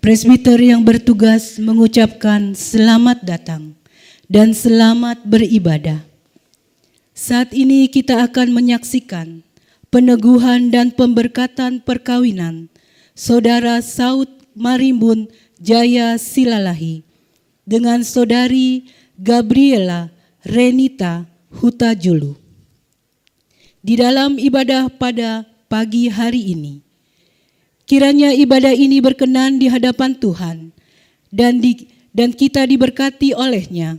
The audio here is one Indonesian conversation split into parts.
Presbiter yang bertugas mengucapkan selamat datang dan selamat beribadah. Saat ini kita akan menyaksikan peneguhan dan pemberkatan perkawinan Saudara Saud Marimbun Jaya Silalahi dengan Saudari Gabriela Renita Hutajulu. Di dalam ibadah pada pagi hari ini, kiranya ibadah ini berkenan di hadapan Tuhan dan kita diberkati olehnya.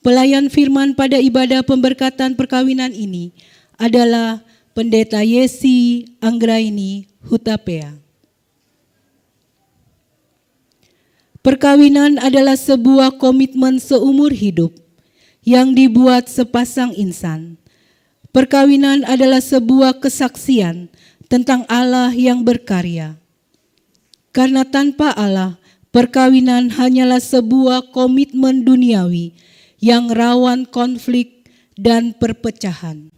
Pelayan firman pada ibadah pemberkatan perkawinan ini adalah Pendeta Yesi Anggraini Hutapea. Perkawinan adalah sebuah komitmen seumur hidup yang dibuat sepasang insan. Perkawinan adalah sebuah kesaksian tentang Allah yang berkarya. Karena tanpa Allah, perkawinan hanyalah sebuah komitmen duniawi yang rawan konflik dan perpecahan.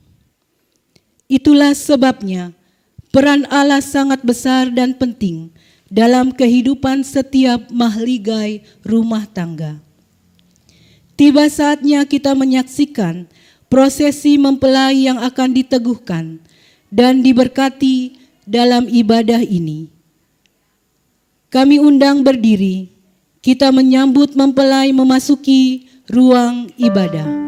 Itulah sebabnya peran Allah sangat besar dan penting dalam kehidupan setiap mahligai rumah tangga. Tiba saatnya kita menyaksikan prosesi mempelai yang akan diteguhkan dan diberkati dalam ibadah ini. Kami undang berdiri, kita menyambut mempelai memasuki ruang ibadah.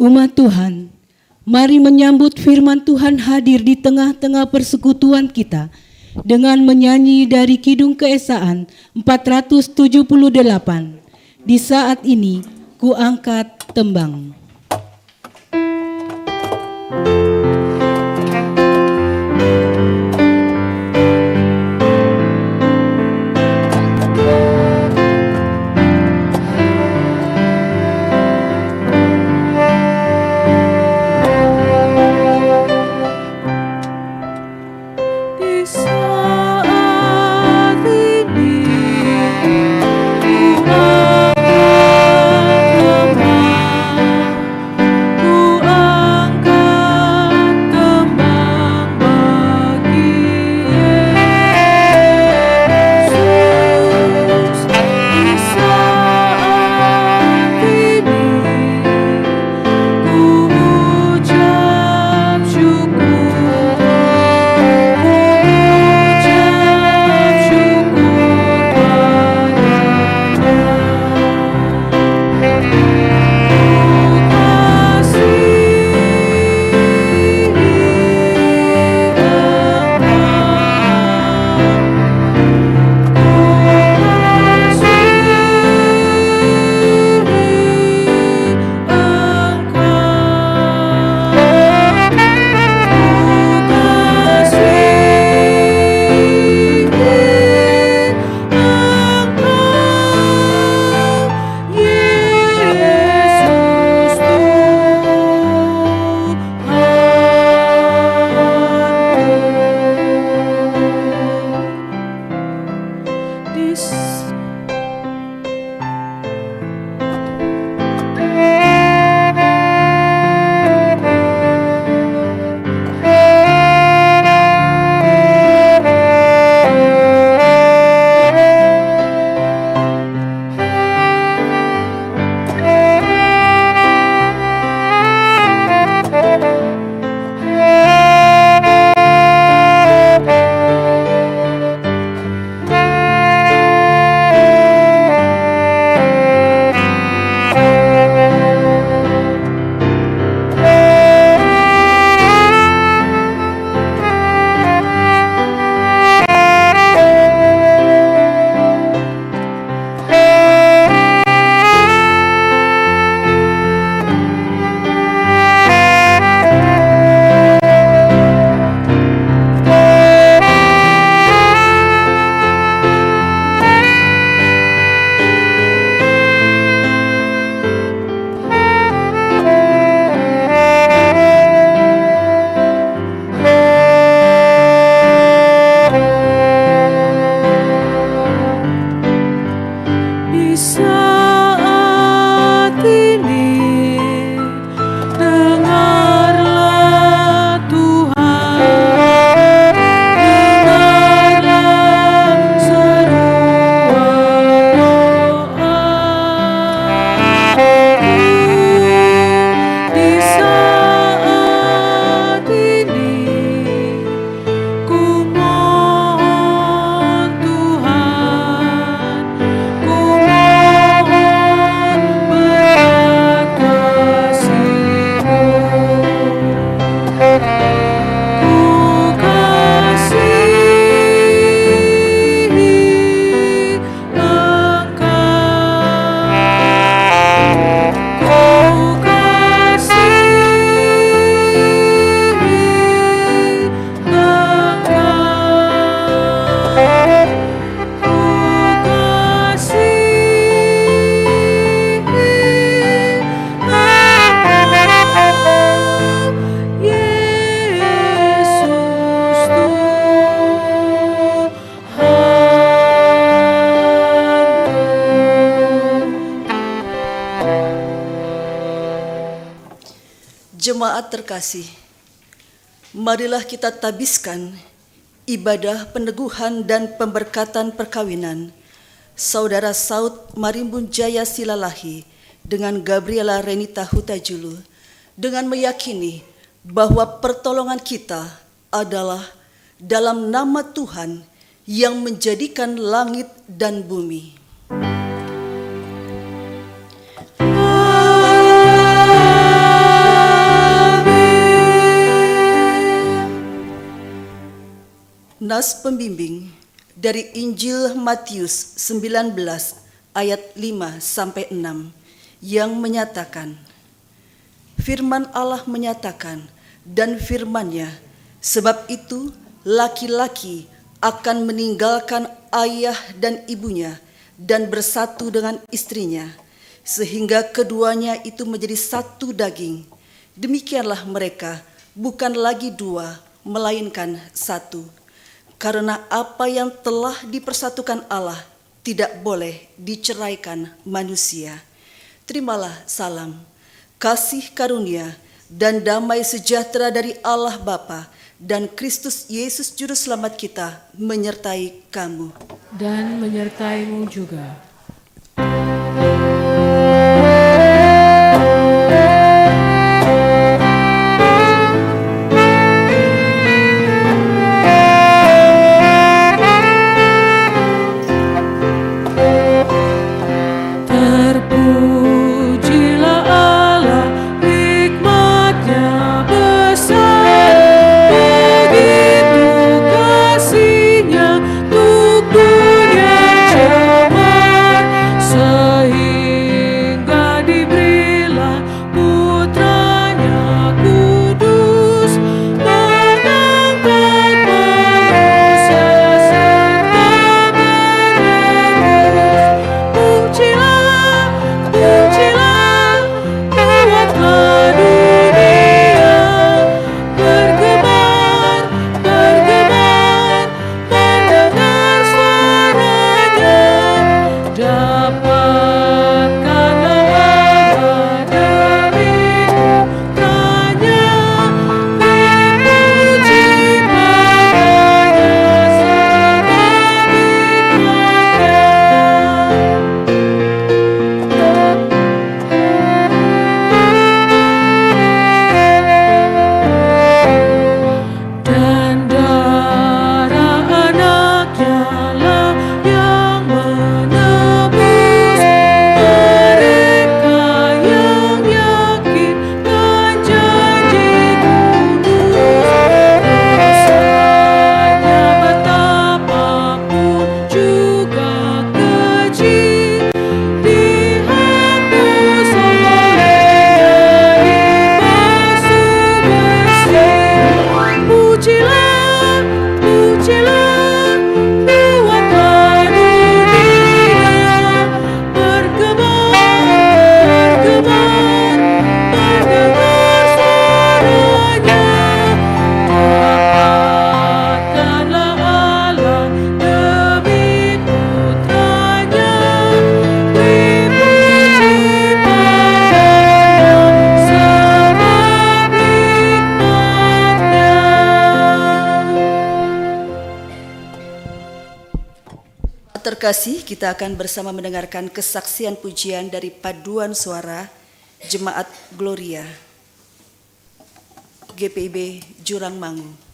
Umat Tuhan, mari menyambut firman Tuhan hadir di tengah-tengah persekutuan kita dengan menyanyi dari Kidung Keesaan 478. Di saat ini, ku angkat tembang. Jemaat terkasih, marilah kita tabiskan ibadah peneguhan dan pemberkatan perkawinan Saudara Saud Marimbun Jaya Silalahi dengan Gabriela Renita Hutajulu dengan meyakini bahwa pertolongan kita adalah dalam nama Tuhan yang menjadikan langit dan bumi. Haleluya. Nas pembimbing dari Injil Matius 19 ayat 5 sampai 6 yang menyatakan, firman Allah menyatakan, dan firman-Nya, sebab itu laki-laki akan meninggalkan ayah dan ibunya dan bersatu dengan istrinya, sehingga keduanya itu menjadi satu daging. Demikianlah mereka bukan lagi dua, melainkan satu. Karena apa yang telah dipersatukan Allah tidak boleh diceraikan manusia. Terimalah salam, kasih karunia, dan damai sejahtera dari Allah Bapa dan Kristus Yesus Juru Selamat kita menyertai kamu. Dan menyertaimu juga. Terkasih, kita akan bersama mendengarkan kesaksian pujian dari paduan suara Jemaat Gloria GPIB Jurangmangu.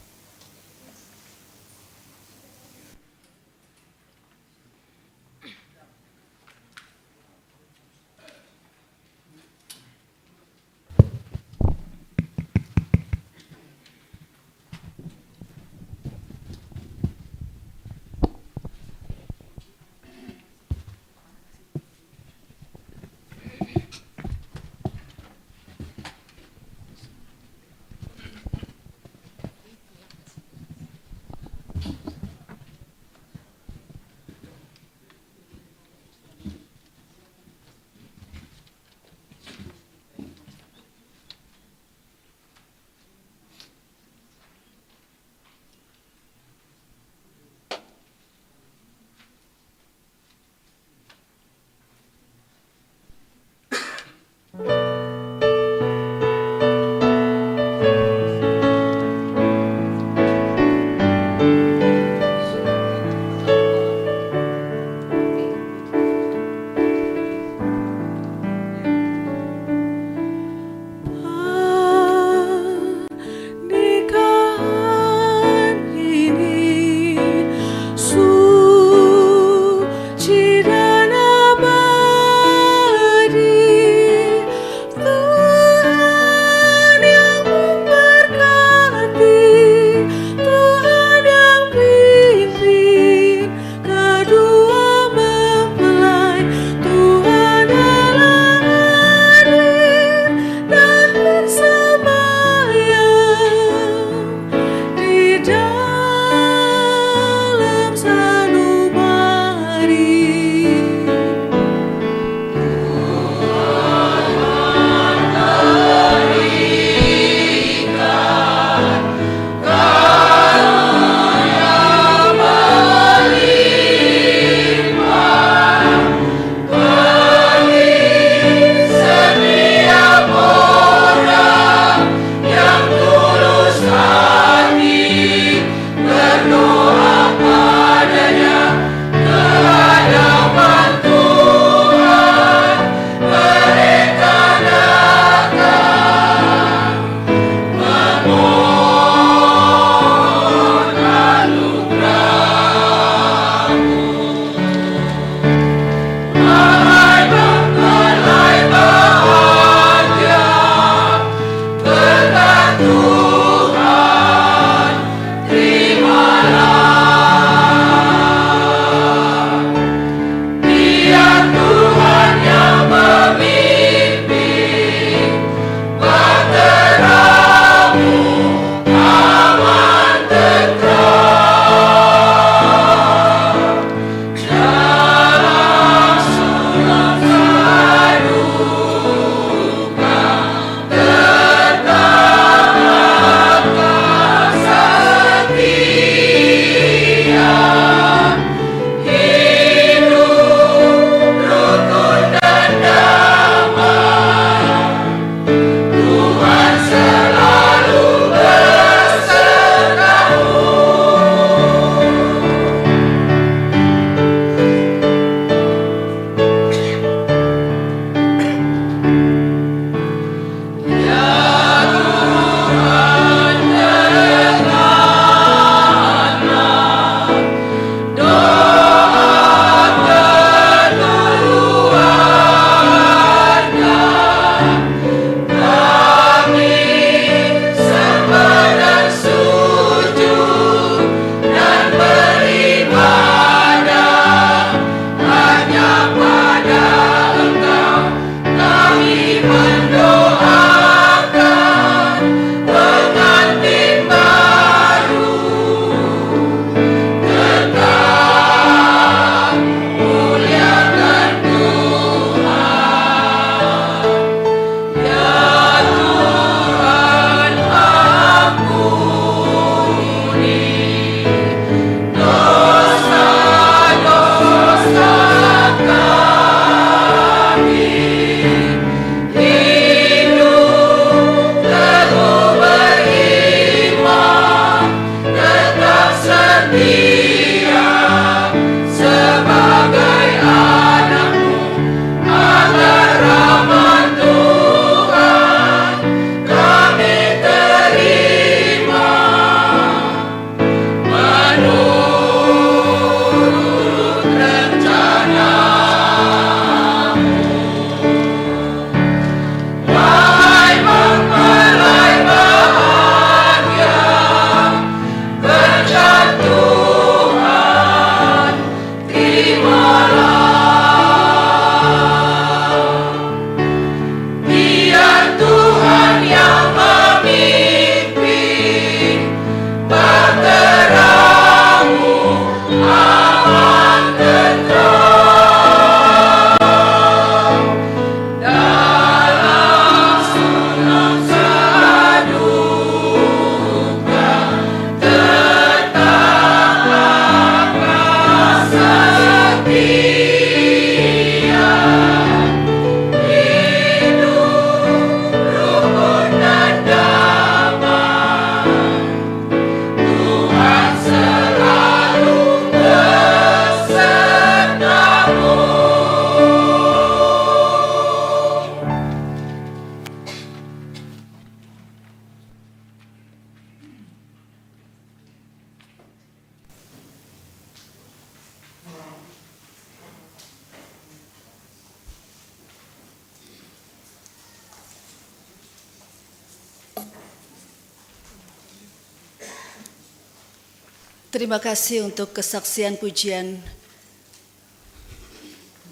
Terima kasih untuk kesaksian pujian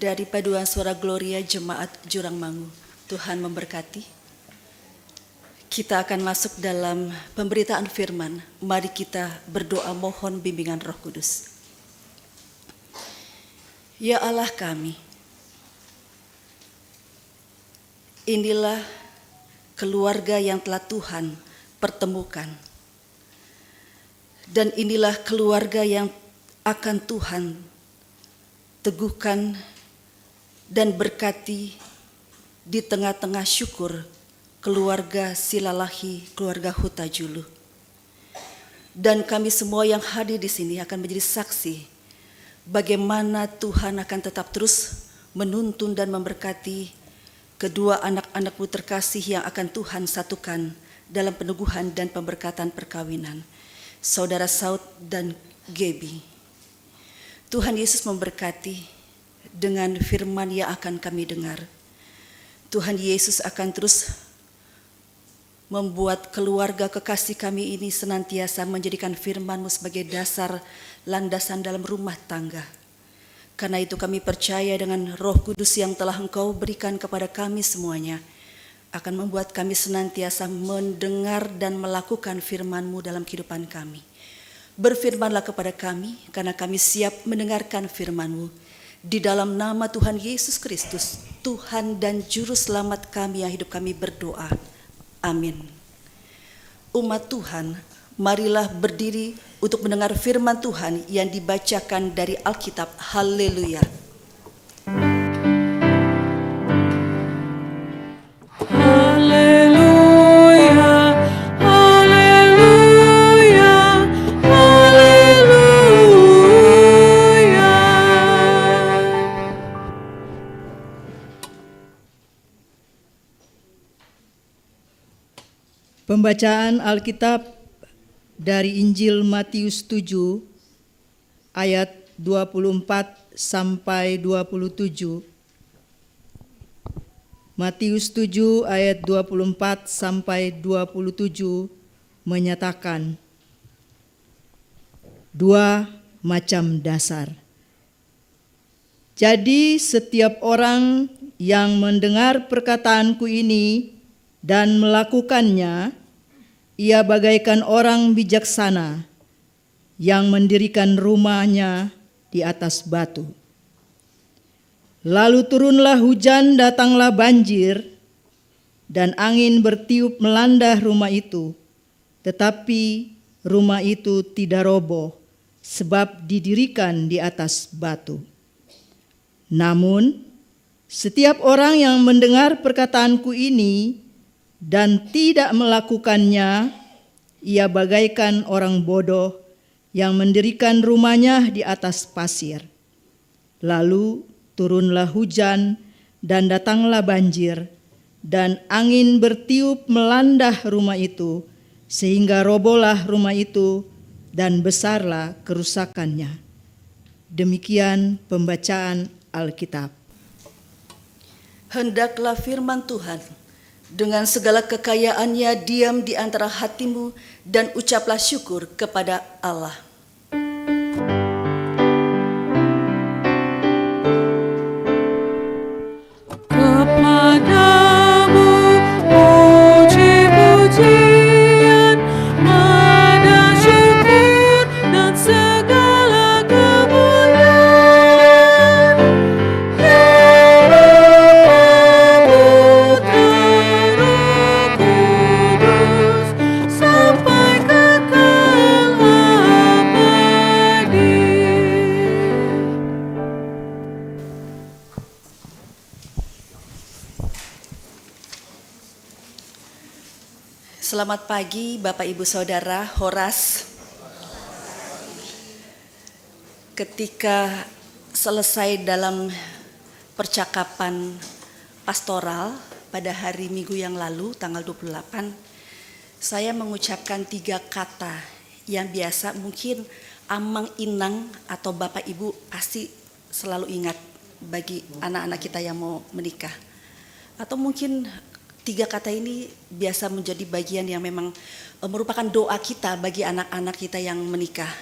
dari Paduan Suara Gloria Jemaat Jurangmangu. Tuhan memberkati. Kita akan masuk dalam pemberitaan firman. Mari kita berdoa mohon bimbingan Roh Kudus. Ya Allah kami, inilah keluarga yang telah Tuhan pertemukan. Dan inilah keluarga yang akan Tuhan teguhkan dan berkati di tengah-tengah syukur keluarga Silalahi, keluarga Huta Julu. Dan kami semua yang hadir di sini akan menjadi saksi bagaimana Tuhan akan tetap terus menuntun dan memberkati kedua anak-anak-Mu terkasih yang akan Tuhan satukan dalam peneguhan dan pemberkatan perkawinan. Saudara Saud dan Gebi. Tuhan Yesus memberkati dengan firman yang akan kami dengar. Tuhan Yesus akan terus membuat keluarga kekasih kami ini senantiasa menjadikan firman-Mu sebagai dasar landasan dalam rumah tangga. Karena itu kami percaya dengan Roh Kudus yang telah Engkau berikan kepada kami semuanya akan membuat kami senantiasa mendengar dan melakukan firman-Mu dalam kehidupan kami. Berfirmanlah kepada kami, karena kami siap mendengarkan firman-Mu. Di dalam nama Tuhan Yesus Kristus, Tuhan dan Juru Selamat kami yang hidup kami berdoa. Amin. Umat Tuhan, marilah berdiri untuk mendengar firman Tuhan yang dibacakan dari Alkitab. Haleluya. Pembacaan Alkitab dari Injil Matius 7 ayat 24 sampai 27. Matius 7 ayat 24 sampai 27 menyatakan dua macam dasar. Jadi setiap orang yang mendengar perkataanku ini dan melakukannya, ia bagaikan orang bijaksana yang mendirikan rumahnya di atas batu. Lalu turunlah hujan, datanglah banjir, dan angin bertiup melanda rumah itu. Tetapi rumah itu tidak roboh, sebab didirikan di atas batu. Namun, setiap orang yang mendengar perkataanku ini dan tidak melakukannya, ia bagaikan orang bodoh yang mendirikan rumahnya di atas pasir. Lalu turunlah hujan dan datanglah banjir, dan angin bertiup melanda rumah itu, sehingga robohlah rumah itu dan besarlah kerusakannya. Demikian pembacaan Alkitab. Hendaklah firman Tuhan dengan segala kekayaannya diam di antara hatimu dan ucaplah syukur kepada Allah. Kepadamu puji-pujian, nada syukur dan segala kemuliaan. Ya Putra Roh Kudus, sampai kekal abadi. Selamat pagi Bapak Ibu Saudara, Horas. Ketika selesai dalam percakapan pastoral pada hari Minggu yang lalu, tanggal 28, saya mengucapkan 3 kata yang biasa mungkin Amang Inang atau Bapak Ibu pasti selalu ingat bagi anak-anak kita yang mau menikah. Atau mungkin Tiga kata ini biasa menjadi bagian yang memang merupakan doa kita bagi anak-anak kita yang menikah.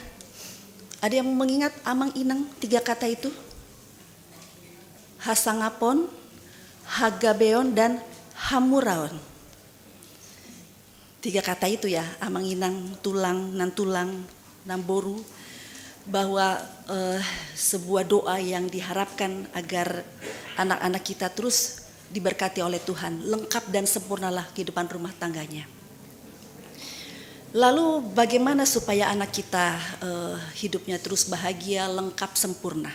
Ada yang mengingat amang inang tiga kata itu? Hasangapon, Hagabeon, dan Hamuraon. Tiga kata itu ya, amang inang, tulang, namboru, bahwa sebuah doa yang diharapkan agar anak-anak kita terus diberkati oleh Tuhan, lengkap dan sempurnalah kehidupan rumah tangganya. Lalu bagaimana supaya anak kita hidupnya terus bahagia, lengkap, sempurna?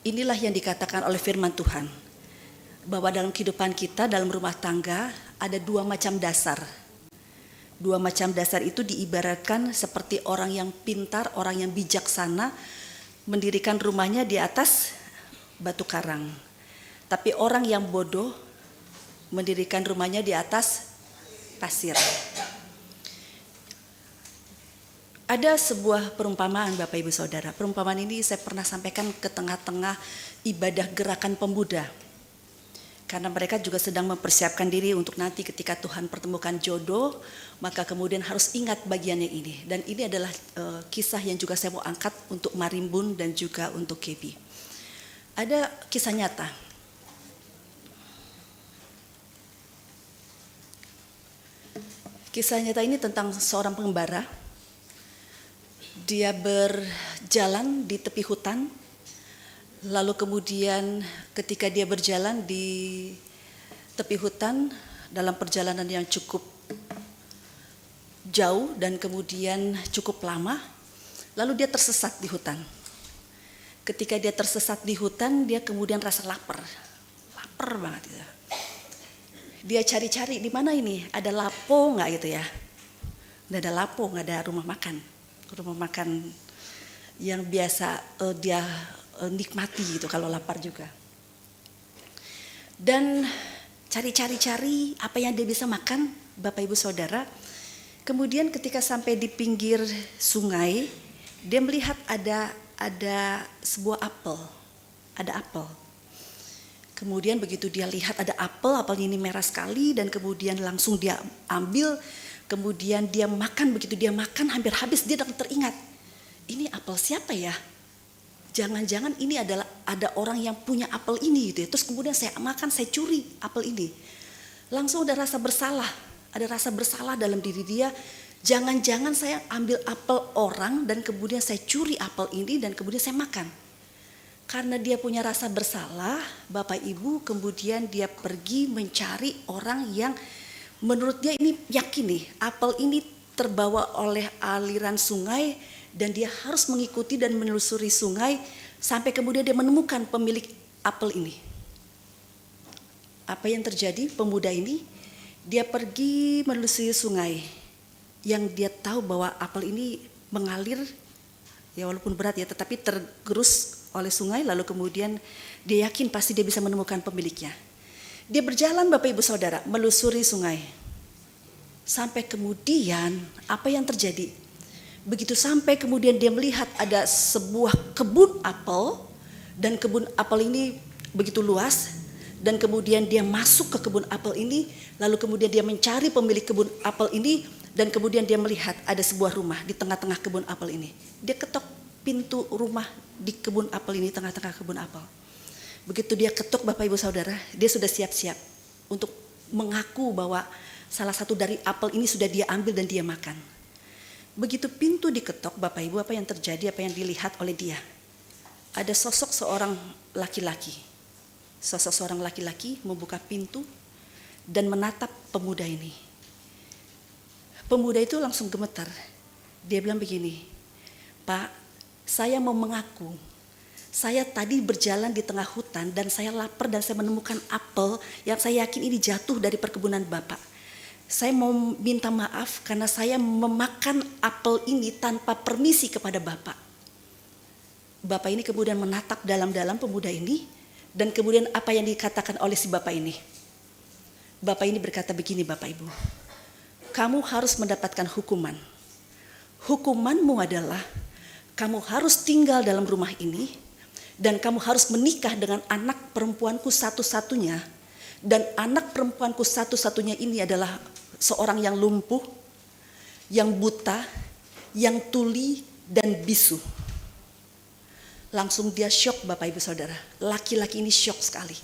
Inilah yang dikatakan oleh firman Tuhan, bahwa dalam kehidupan kita, dalam rumah tangga ada dua macam dasar. Dua macam dasar itu diibaratkan seperti orang yang pintar, orang yang bijaksana mendirikan rumahnya di atas batu karang. Tapi orang yang bodoh mendirikan rumahnya di atas pasir. Ada sebuah perumpamaan Bapak Ibu Saudara. Perumpamaan ini saya pernah sampaikan ke tengah-tengah ibadah gerakan pemuda. Karena mereka juga sedang mempersiapkan diri untuk nanti ketika Tuhan pertemukan jodoh, maka kemudian harus ingat bagiannya ini. Dan ini adalah kisah yang juga saya mau angkat untuk Marimbun dan juga untuk KB. Ada kisah nyata. Kisah nyata ini tentang seorang pengembara. Dia berjalan di tepi hutan, lalu kemudian ketika dia berjalan di tepi hutan dalam perjalanan yang cukup jauh dan kemudian cukup lama, lalu dia tersesat di hutan. Ketika dia tersesat di hutan, dia kemudian rasa lapar banget gitu. Dia cari-cari di mana ini, ada lapo nggak gitu ya? Nggak ada lapo, nggak ada rumah makan yang biasa dia nikmati gitu kalau lapar juga. Dan cari apa yang dia bisa makan, Bapak Ibu Saudara. Kemudian ketika sampai di pinggir sungai, dia melihat ada sebuah apel, ada apel. Kemudian begitu dia lihat ada apel ini merah sekali, dan kemudian langsung dia ambil, kemudian dia makan. Begitu dia makan hampir habis, dia teringat, ini apel siapa ya? Jangan-jangan ini adalah ada orang yang punya apel ini gitu ya. Terus kemudian saya makan, saya curi apel ini. Langsung ada rasa bersalah dalam diri dia. Jangan-jangan saya ambil apel orang dan kemudian saya curi apel ini dan kemudian saya makan. Karena dia punya rasa bersalah, Bapak Ibu, kemudian dia pergi mencari orang yang menurut dia ini yakin nih, apel ini terbawa oleh aliran sungai dan dia harus mengikuti dan menelusuri sungai sampai kemudian dia menemukan pemilik apel ini. Apa yang terjadi? Pemuda ini dia pergi menelusuri sungai yang dia tahu bahwa apel ini mengalir, ya walaupun berat ya, tetapi tergerus oleh sungai, lalu kemudian dia yakin pasti dia bisa menemukan pemiliknya. Dia berjalan Bapak Ibu Saudara melusuri sungai. Sampai kemudian apa yang terjadi? Begitu sampai kemudian dia melihat ada sebuah kebun apel, dan kebun apel ini begitu luas, dan kemudian dia masuk ke kebun apel ini, lalu kemudian dia mencari pemilik kebun apel ini, dan kemudian dia melihat ada sebuah rumah di tengah-tengah kebun apel ini. Dia ketok pintu rumah di kebun apel ini, tengah-tengah kebun apel. Begitu dia ketuk Bapak Ibu Saudara, dia sudah siap-siap untuk mengaku bahwa salah satu dari apel ini sudah dia ambil dan dia makan. Begitu pintu diketok Bapak Ibu, apa yang terjadi, apa yang dilihat oleh dia? Ada sosok seorang laki-laki. Sosok seorang laki-laki membuka pintu dan menatap pemuda ini. Pemuda itu langsung gemetar. Dia bilang begini, "Pak, saya mau mengaku, saya tadi berjalan di tengah hutan dan saya lapar dan saya menemukan apel yang saya yakin ini jatuh dari perkebunan Bapak. Saya mau minta maaf karena saya memakan apel ini tanpa permisi kepada Bapak." Bapak ini kemudian menatap dalam-dalam pemuda ini, dan kemudian apa yang dikatakan oleh si Bapak ini? Bapak ini berkata begini, Bapak Ibu, "Kamu harus mendapatkan hukuman. Hukumanmu adalah kamu harus tinggal dalam rumah ini dan kamu harus menikah dengan anak perempuanku satu-satunya, Dan anak perempuanku satu-satunya ini adalah seorang yang lumpuh, yang buta, yang tuli dan bisu. Langsung dia syok Bapak Ibu Saudara. Laki-laki ini syok sekali.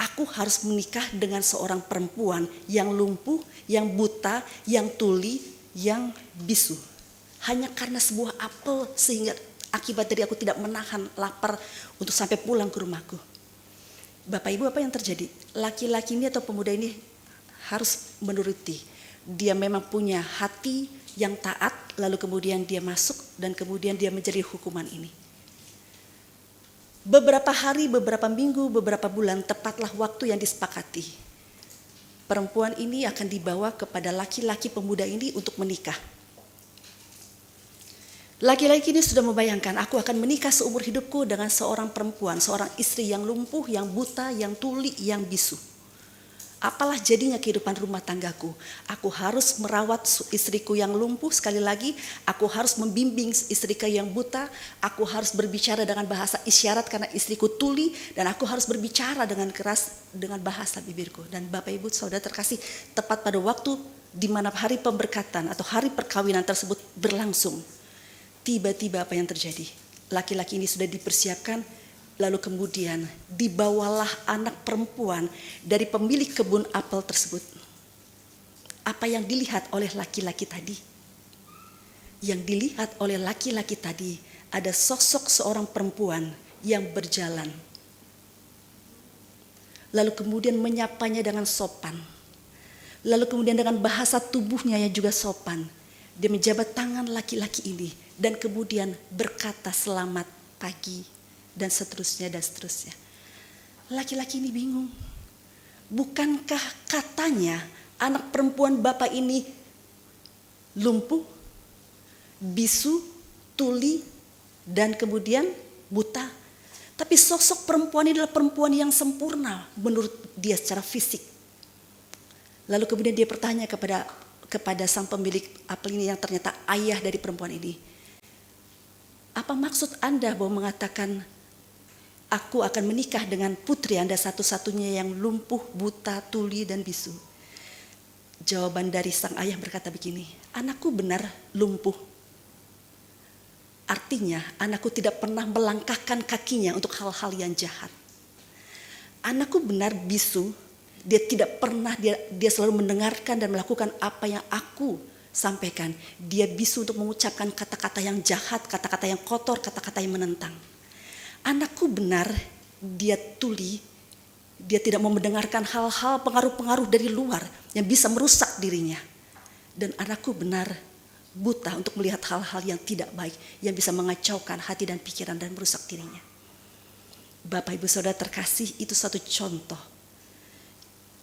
Aku harus menikah dengan seorang perempuan yang lumpuh, yang buta, yang tuli, yang bisu. Hanya karena sebuah apel sehingga akibat dari aku tidak menahan lapar untuk sampai pulang ke rumahku. Bapak Ibu, apa yang terjadi? Laki-laki ini atau pemuda ini harus menuruti. Dia memang punya hati yang taat, lalu kemudian dia masuk dan kemudian dia menjadi hukuman ini. Beberapa hari, beberapa minggu, beberapa bulan, tepatlah waktu yang disepakati. Perempuan ini akan dibawa kepada laki-laki pemuda ini untuk menikah. Laki-laki ini sudah membayangkan, aku akan menikah seumur hidupku dengan seorang perempuan, seorang istri yang lumpuh, yang buta, yang tuli, yang bisu. Apalah jadinya kehidupan rumah tanggaku? Aku harus merawat istriku yang lumpuh, sekali lagi aku harus membimbing istriku yang buta, aku harus berbicara dengan bahasa isyarat karena istriku tuli, dan aku harus berbicara dengan keras dengan bahasa bibirku. Dan Bapak Ibu Saudara terkasih, tepat pada waktu di mana hari pemberkatan atau hari perkawinan tersebut berlangsung, tiba-tiba apa yang terjadi? Laki-laki ini sudah dipersiapkan. Lalu kemudian dibawalah anak perempuan dari pemilik kebun apel tersebut. Apa yang dilihat oleh laki-laki tadi? Yang dilihat oleh laki-laki tadi ada sosok seorang perempuan yang berjalan. Lalu kemudian menyapanya dengan sopan. Lalu kemudian dengan bahasa tubuhnya yang juga sopan. Dia menjabat tangan laki-laki ini dan kemudian berkata selamat pagi. Dan seterusnya dan seterusnya. Laki-laki ini bingung. Bukankah katanya anak perempuan bapak ini lumpuh, bisu, tuli, dan kemudian buta. Tapi sosok perempuan ini adalah perempuan yang sempurna menurut dia secara fisik. Lalu kemudian dia bertanya kepada sang pemilik apel ini yang ternyata ayah dari perempuan ini. Apa maksud Anda bahwa mengatakan aku akan menikah dengan putri Anda satu-satunya yang lumpuh, buta, tuli, dan bisu? Jawaban dari sang ayah berkata begini, anakku benar lumpuh. Artinya anakku tidak pernah melangkahkan kakinya untuk hal-hal yang jahat. Anakku benar bisu, dia tidak pernah, dia selalu mendengarkan dan melakukan apa yang aku sampaikan. Dia bisu untuk mengucapkan kata-kata yang jahat, kata-kata yang kotor, kata-kata yang menentang. Anakku benar, dia tuli, dia tidak mau mendengarkan hal-hal pengaruh-pengaruh dari luar yang bisa merusak dirinya. Dan anakku benar, buta untuk melihat hal-hal yang tidak baik, yang bisa mengacaukan hati dan pikiran dan merusak dirinya. Bapak Ibu Saudara terkasih, itu satu contoh.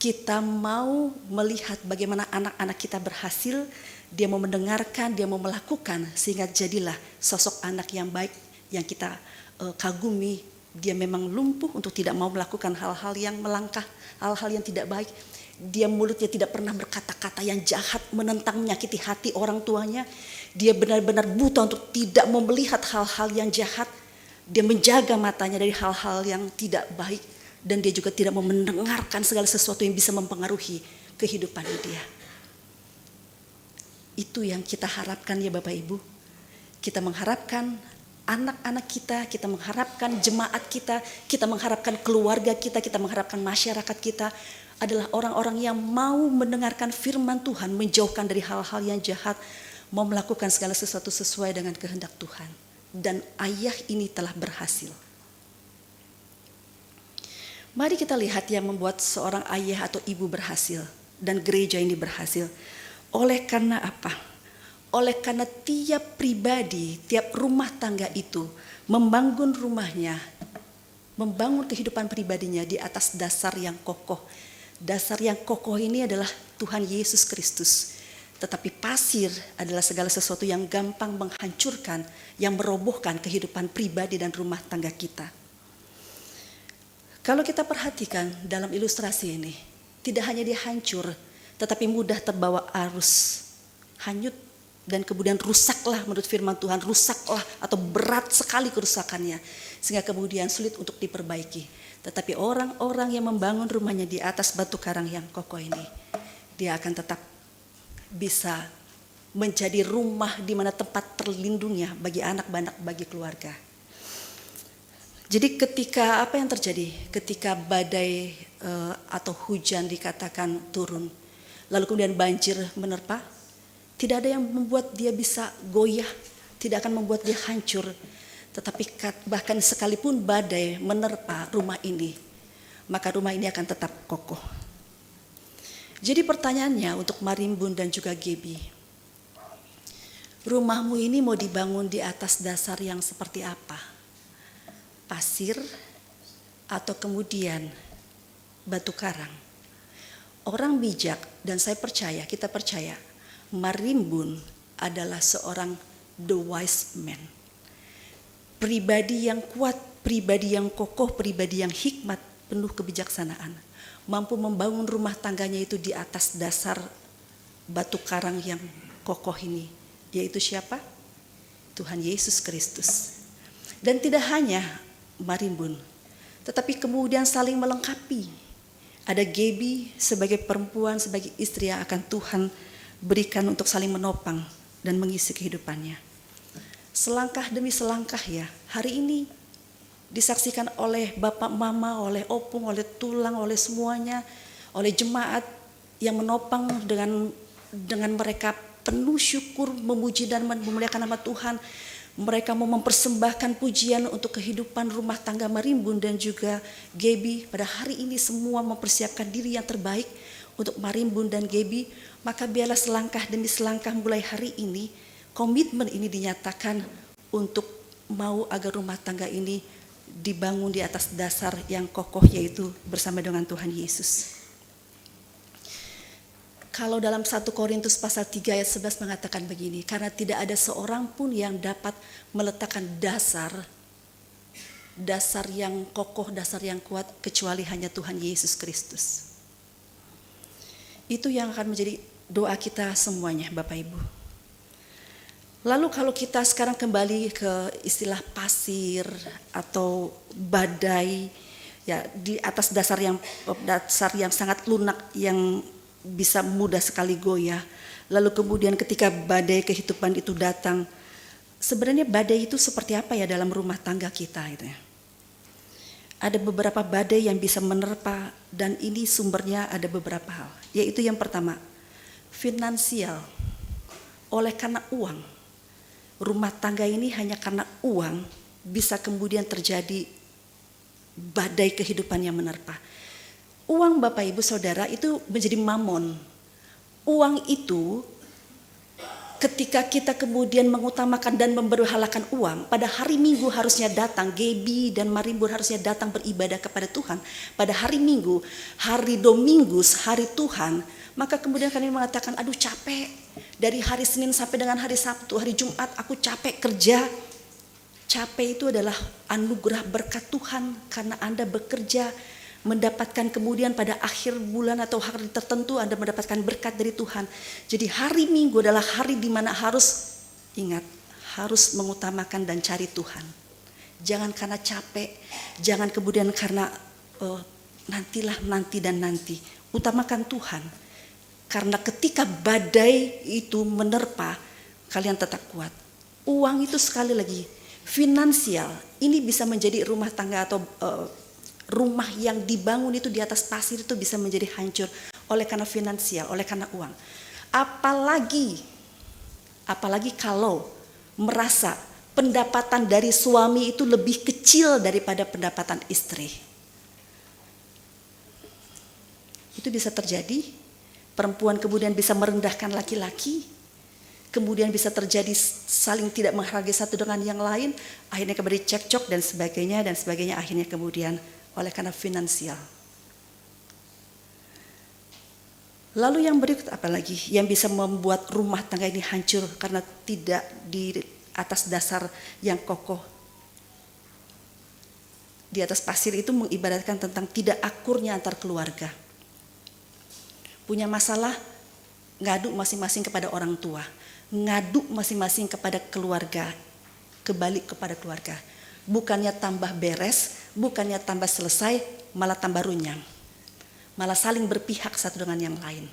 Kita mau melihat bagaimana anak-anak kita berhasil, dia mau mendengarkan, dia mau melakukan, sehingga jadilah sosok anak yang baik yang kita kagumi. Dia memang lumpuh untuk tidak mau melakukan hal-hal yang melangkah, hal-hal yang tidak baik. Dia mulutnya tidak pernah berkata-kata yang jahat, menentang, menyakiti hati orang tuanya. Dia benar-benar buta untuk tidak mau melihat hal-hal yang jahat. Dia menjaga matanya dari hal-hal yang tidak baik. Dan dia juga tidak mau mendengarkan segala sesuatu yang bisa mempengaruhi kehidupan dia. Itu yang kita harapkan ya Bapak Ibu. Kita mengharapkan anak-anak kita mengharapkan jemaat kita mengharapkan keluarga kita mengharapkan masyarakat kita adalah orang-orang yang mau mendengarkan firman Tuhan, menjauhkan dari hal-hal yang jahat, mau melakukan segala sesuatu sesuai dengan kehendak Tuhan. Dan ayah ini telah berhasil. Mari kita lihat yang membuat seorang ayah atau ibu berhasil dan gereja ini berhasil. Oleh karena apa? Oleh karena tiap pribadi, tiap rumah tangga itu membangun rumahnya, membangun kehidupan pribadinya di atas dasar yang kokoh. Dasar yang kokoh ini adalah Tuhan Yesus Kristus. Tetapi pasir adalah segala sesuatu yang gampang menghancurkan, yang merobohkan kehidupan pribadi dan rumah tangga kita. Kalau kita perhatikan dalam ilustrasi ini, tidak hanya dia hancur, tetapi mudah terbawa arus, hanyut, dan kemudian rusaklah menurut firman Tuhan, rusaklah atau berat sekali kerusakannya, sehingga kemudian sulit untuk diperbaiki. Tetapi orang-orang yang membangun rumahnya di atas batu karang yang kokoh ini, dia akan tetap bisa menjadi rumah di mana tempat terlindungnya bagi anak-anak, bagi keluarga. Jadi ketika apa yang terjadi? Ketika badai atau hujan dikatakan turun, lalu kemudian banjir menerpa, tidak ada yang membuat dia bisa goyah, tidak akan membuat dia hancur. Tetapi bahkan sekalipun badai menerpa rumah ini, maka rumah ini akan tetap kokoh. Jadi pertanyaannya untuk Marimbun dan juga Gebi, rumahmu ini mau dibangun di atas dasar yang seperti apa? Pasir atau kemudian batu karang? Orang bijak, dan saya percaya, kita percaya, Marimbun adalah seorang the wise man. Pribadi yang kuat, pribadi yang kokoh, pribadi yang hikmat, penuh kebijaksanaan. Mampu membangun rumah tangganya itu di atas dasar batu karang yang kokoh ini. Yaitu siapa? Tuhan Yesus Kristus. Dan tidak hanya Marimbun, tetapi kemudian saling melengkapi. Ada Gebi sebagai perempuan, sebagai istri yang akan Tuhan berikan untuk saling menopang dan mengisi kehidupannya. Selangkah demi selangkah ya, hari ini disaksikan oleh Bapak Mama, oleh Opung, oleh Tulang, oleh semuanya, oleh jemaat yang menopang dengan mereka penuh syukur, memuji dan memuliakan nama Tuhan. Mereka mau mempersembahkan pujian untuk kehidupan rumah tangga Marimbun dan juga Gebi. Pada hari ini semua mempersiapkan diri yang terbaik untuk Marimbun dan Gebi. Maka biarlah selangkah demi selangkah mulai hari ini, komitmen ini dinyatakan untuk mau agar rumah tangga ini dibangun di atas dasar yang kokoh, yaitu bersama dengan Tuhan Yesus. Kalau dalam 1 Korintus pasal 3 ayat 11 mengatakan begini, karena tidak ada seorang pun yang dapat meletakkan dasar yang kokoh, dasar yang kuat, kecuali hanya Tuhan Yesus Kristus. Itu yang akan menjadi doa kita semuanya, Bapak Ibu. Lalu kalau kita sekarang kembali ke istilah pasir atau badai, ya di atas dasar yang sangat lunak, yang bisa mudah sekali goyah. Lalu kemudian ketika badai kehidupan itu datang, sebenarnya badai itu seperti apa ya dalam rumah tangga kita gitu ya. Ada beberapa badai yang bisa menerpa, dan ini sumbernya ada beberapa hal. Yaitu yang pertama, finansial. Oleh karena uang, rumah tangga ini hanya karena uang bisa kemudian terjadi badai kehidupan yang menerpa. Uang, Bapak Ibu Saudara, itu menjadi mamon. Uang itu ketika kita kemudian mengutamakan dan memberhalakan uang, pada hari Minggu harusnya datang, Gebi dan Marimbun harusnya datang beribadah kepada Tuhan. Pada hari Minggu, hari Domingus, hari Tuhan, maka kemudian kami mengatakan, aduh capek, dari hari Senin sampai dengan hari Sabtu, hari Jumat aku capek kerja. Capek itu adalah anugerah berkat Tuhan karena Anda bekerja, mendapatkan kemudian pada akhir bulan atau hari tertentu Anda mendapatkan berkat dari Tuhan. Jadi hari Minggu adalah hari di mana harus ingat, harus mengutamakan dan cari Tuhan. Jangan karena capek, jangan kemudian karena nanti. Utamakan Tuhan. Karena ketika badai itu menerpa, kalian tetap kuat. Uang itu sekali lagi, finansial, ini bisa menjadi rumah tangga atau rumah yang dibangun itu di atas pasir itu bisa menjadi hancur oleh karena finansial, oleh karena uang. Apalagi kalau merasa pendapatan dari suami itu lebih kecil daripada pendapatan istri. Itu bisa terjadi, perempuan kemudian bisa merendahkan laki-laki, kemudian bisa terjadi saling tidak menghargai satu dengan yang lain, akhirnya kembali cekcok dan sebagainya, akhirnya kemudian oleh karena finansial. Lalu yang berikut apa lagi yang bisa membuat rumah tangga ini hancur karena tidak di atas dasar yang kokoh. Di atas pasir itu mengibaratkan tentang tidak akurnya antar keluarga. Punya masalah, ngadu masing-masing kepada orang tua, ngadu masing-masing kepada keluarga, kebalik kepada keluarga. Bukannya tambah beres, bukannya tambah selesai, malah tambah runyam. Malah saling berpihak satu dengan yang lain.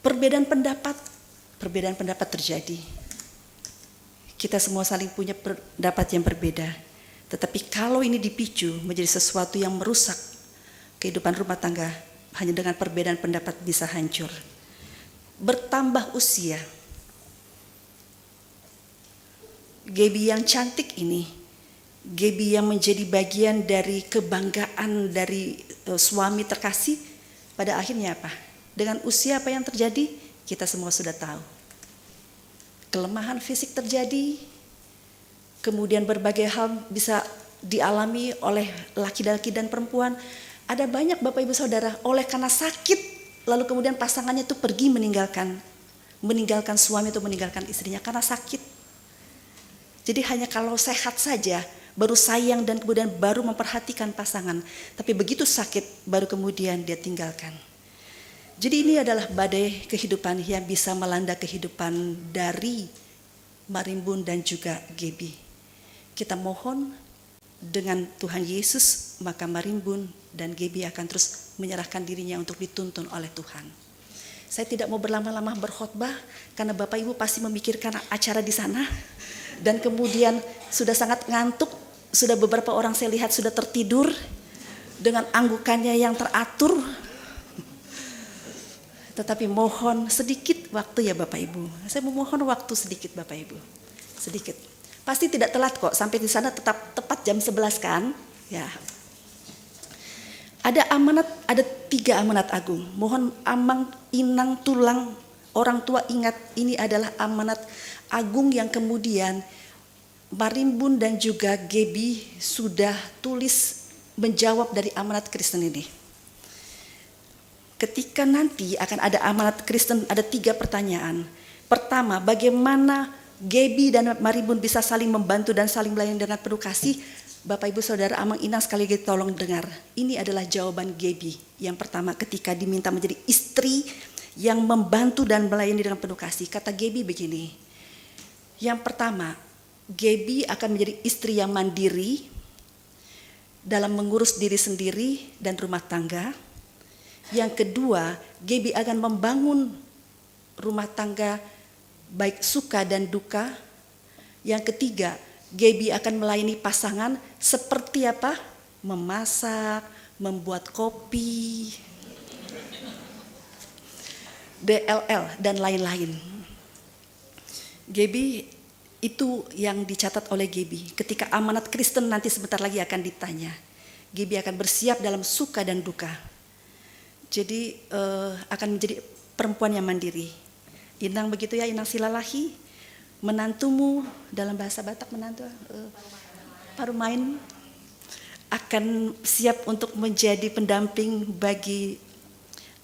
Perbedaan pendapat terjadi. Kita semua saling punya pendapat yang berbeda. Tetapi kalau ini dipicu menjadi sesuatu yang merusak kehidupan rumah tangga, hanya dengan perbedaan pendapat bisa hancur. Bertambah usia, Gaby yang cantik ini, Gaby yang menjadi bagian dari kebanggaan dari suami terkasih, pada akhirnya apa? Dengan usia apa yang terjadi? Kita semua sudah tahu. Kelemahan fisik terjadi, kemudian berbagai hal bisa dialami oleh laki-laki dan perempuan. Ada banyak Bapak Ibu Saudara, oleh karena sakit, lalu kemudian pasangannya itu pergi meninggalkan suami atau meninggalkan istrinya karena sakit. Jadi hanya kalau sehat saja baru sayang dan kemudian baru memperhatikan pasangan. Tapi begitu sakit baru kemudian dia tinggalkan. Jadi ini adalah badai kehidupan yang bisa melanda kehidupan dari Marimbun dan juga Gaby. Kita mohon dengan Tuhan Yesus, maka Marimbun dan Gaby akan terus menyerahkan dirinya untuk dituntun oleh Tuhan. Saya tidak mau berlama-lama berkhotbah karena Bapak Ibu pasti memikirkan acara di sana. Dan kemudian sudah sangat ngantuk, sudah beberapa orang saya lihat sudah tertidur dengan anggukannya yang teratur. Tetapi mohon sedikit waktu ya Bapak Ibu. Saya memohon waktu sedikit Bapak Ibu. Sedikit. Pasti tidak telat kok, sampai di sana tetap tepat jam 11 kan? Ya. Ada 3 amanat agung. Mohon amang, inang, tulang, orang tua ingat ini adalah amanat agung yang kemudian Marimbun dan juga Gaby sudah tulis menjawab dari amanat Kristen ini. Ketika nanti akan ada amanat Kristen, ada 3 pertanyaan. Pertama, bagaimana Gaby dan Marimbun bisa saling membantu dan saling melayani dengan penuh kasih? Bapak Ibu Saudara, amang inang sekali lagi tolong dengar. Ini adalah jawaban Gaby. Yang pertama, ketika diminta menjadi istri yang membantu dan melayani dengan penuh kasih. Kata Gaby begini. Yang pertama, Gaby akan menjadi istri yang mandiri dalam mengurus diri sendiri dan rumah tangga. Yang kedua, Gaby akan membangun rumah tangga baik suka dan duka. Yang ketiga, Gaby akan melayani pasangan seperti apa? Memasak, membuat kopi, DLL dan lain-lain. Gaby itu yang dicatat oleh Gaby. Ketika amanat Kristen nanti sebentar lagi akan ditanya, Gaby akan bersiap dalam suka dan duka. Jadi akan menjadi perempuan yang mandiri. Inang begitu ya, Inang Silalahi, menantumu dalam bahasa Batak menantu parumain akan siap untuk menjadi pendamping bagi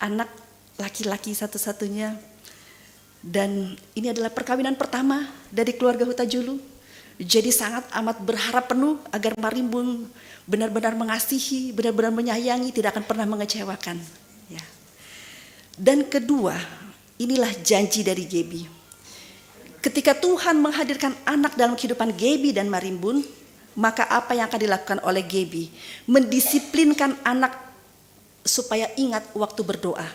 anak laki-laki satu-satunya. Dan ini adalah perkawinan pertama dari keluarga Huta Julu. Jadi sangat amat berharap penuh agar Marimbun benar-benar mengasihi, benar-benar menyayangi, tidak akan pernah mengecewakan. Ya. Dan kedua, inilah janji dari Gaby. Ketika Tuhan menghadirkan anak dalam kehidupan Gaby dan Marimbun, maka apa yang akan dilakukan oleh Gaby? Mendisiplinkan anak supaya ingat waktu berdoa.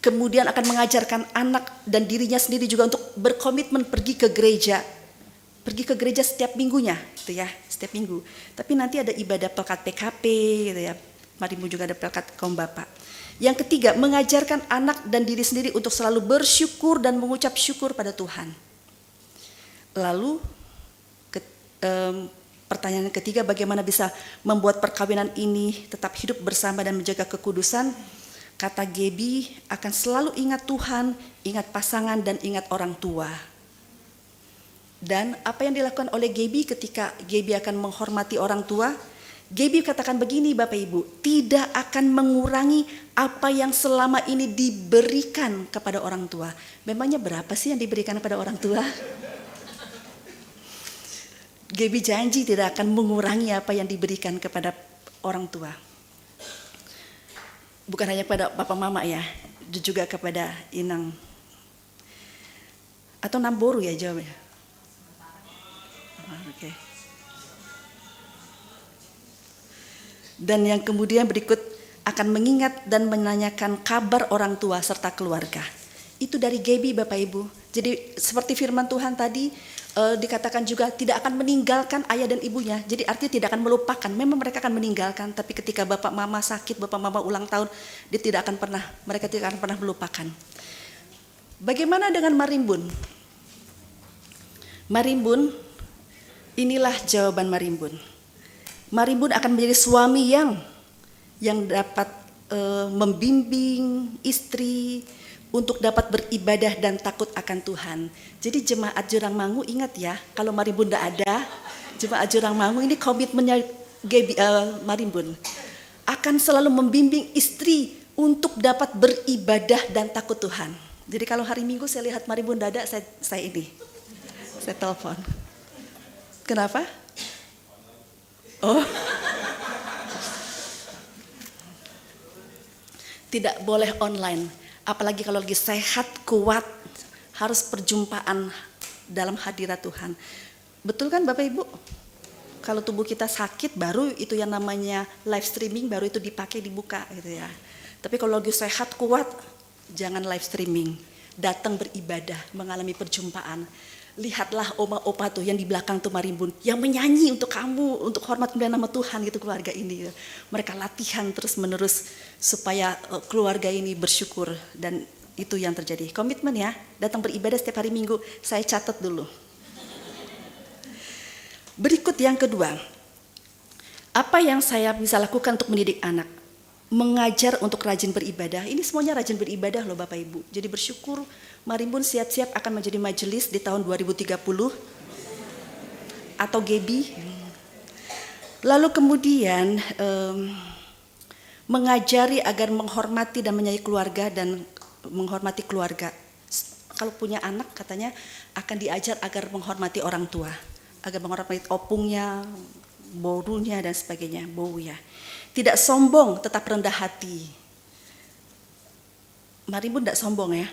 Kemudian akan mengajarkan anak dan dirinya sendiri juga untuk berkomitmen pergi ke gereja. Pergi ke gereja setiap minggunya, gitu ya, setiap minggu. Tapi nanti ada ibadah pelkat PKP, gitu ya. Marimbun juga ada pelkat kaum bapak. Yang ketiga, mengajarkan anak dan diri sendiri untuk selalu bersyukur dan mengucap syukur pada Tuhan. Lalu pertanyaan ketiga, bagaimana bisa membuat perkawinan ini tetap hidup bersama dan menjaga kekudusan? Kata Gaby, akan selalu ingat Tuhan, ingat pasangan, dan ingat orang tua. Dan apa yang dilakukan oleh Gaby ketika Gaby akan menghormati orang tua? Gaby katakan begini Bapak Ibu, tidak akan mengurangi apa yang selama ini diberikan kepada orang tua. Memangnya berapa sih yang diberikan kepada orang tua? Gaby janji tidak akan mengurangi apa yang diberikan kepada orang tua. Bukan hanya kepada Bapak Mama ya, juga kepada Inang. Atau Namboru ya jawabnya. Oke. Dan yang kemudian berikut akan mengingat dan menanyakan kabar orang tua serta keluarga. Itu dari Gaby Bapak Ibu. Jadi seperti firman Tuhan tadi dikatakan juga tidak akan meninggalkan ayah dan ibunya. Jadi artinya tidak akan melupakan. Memang mereka akan meninggalkan, tapi ketika bapak mama sakit, bapak mama ulang tahun, mereka tidak akan pernah melupakan. Bagaimana dengan Marimbun? Marimbun, inilah jawaban Marimbun. Marimbun akan menjadi suami yang dapat membimbing istri untuk dapat beribadah dan takut akan Tuhan. Jadi jemaat Jurangmangu ingat ya, kalau Marimbun tidak ada, jemaat Jurangmangu ini komitmennya Marimbun akan selalu membimbing istri untuk dapat beribadah dan takut Tuhan. Jadi kalau hari Minggu saya lihat Marimbun tidak ada, saya telepon. Kenapa? Oh. Tidak boleh online, apalagi kalau lagi sehat, kuat, harus perjumpaan dalam hadirat Tuhan. Betul kan Bapak Ibu? Kalau tubuh kita sakit, baru itu yang namanya live streaming, baru itu dipakai, dibuka gitu ya. Tapi kalau lagi sehat, kuat, jangan live streaming. Datang beribadah, mengalami perjumpaan. Lihatlah oma-opa tuh yang di belakang tuh Marimbun, yang menyanyi untuk kamu, untuk hormat kemuliaan nama Tuhan gitu keluarga ini. Mereka latihan terus menerus supaya keluarga ini bersyukur, dan itu yang terjadi. Komitmen ya, datang beribadah setiap hari Minggu, saya catat dulu. Berikut yang kedua, apa yang saya bisa lakukan untuk mendidik anak? Mengajar untuk rajin beribadah. Ini semuanya rajin beribadah loh Bapak Ibu. Jadi bersyukur Marimbun siap-siap akan menjadi majelis di tahun 2030 atau Gaby. Lalu kemudian mengajari agar menghormati dan menyayangi keluarga dan menghormati keluarga. Kalau punya anak katanya akan diajar agar menghormati orang tua, agar menghormati opungnya, borunya dan sebagainya, baunya. Tidak sombong, tetap rendah hati. Marimbun tidak sombong ya,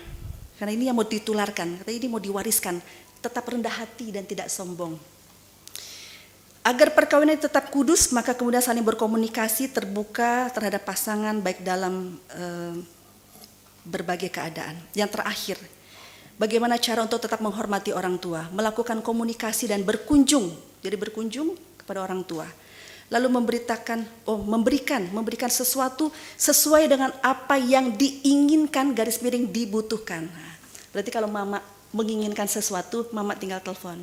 karena ini yang mau ditularkan, katanya ini mau diwariskan. Tetap rendah hati dan tidak sombong. Agar perkawinan tetap kudus, maka kemudian saling berkomunikasi, terbuka terhadap pasangan, baik dalam berbagai keadaan. Yang terakhir, bagaimana cara untuk tetap menghormati orang tua? Melakukan komunikasi dan berkunjung, jadi berkunjung kepada orang tua. Lalu memberikan sesuatu sesuai dengan apa yang diinginkan, garis miring dibutuhkan. Nah, berarti kalau mama menginginkan sesuatu, mama tinggal telepon.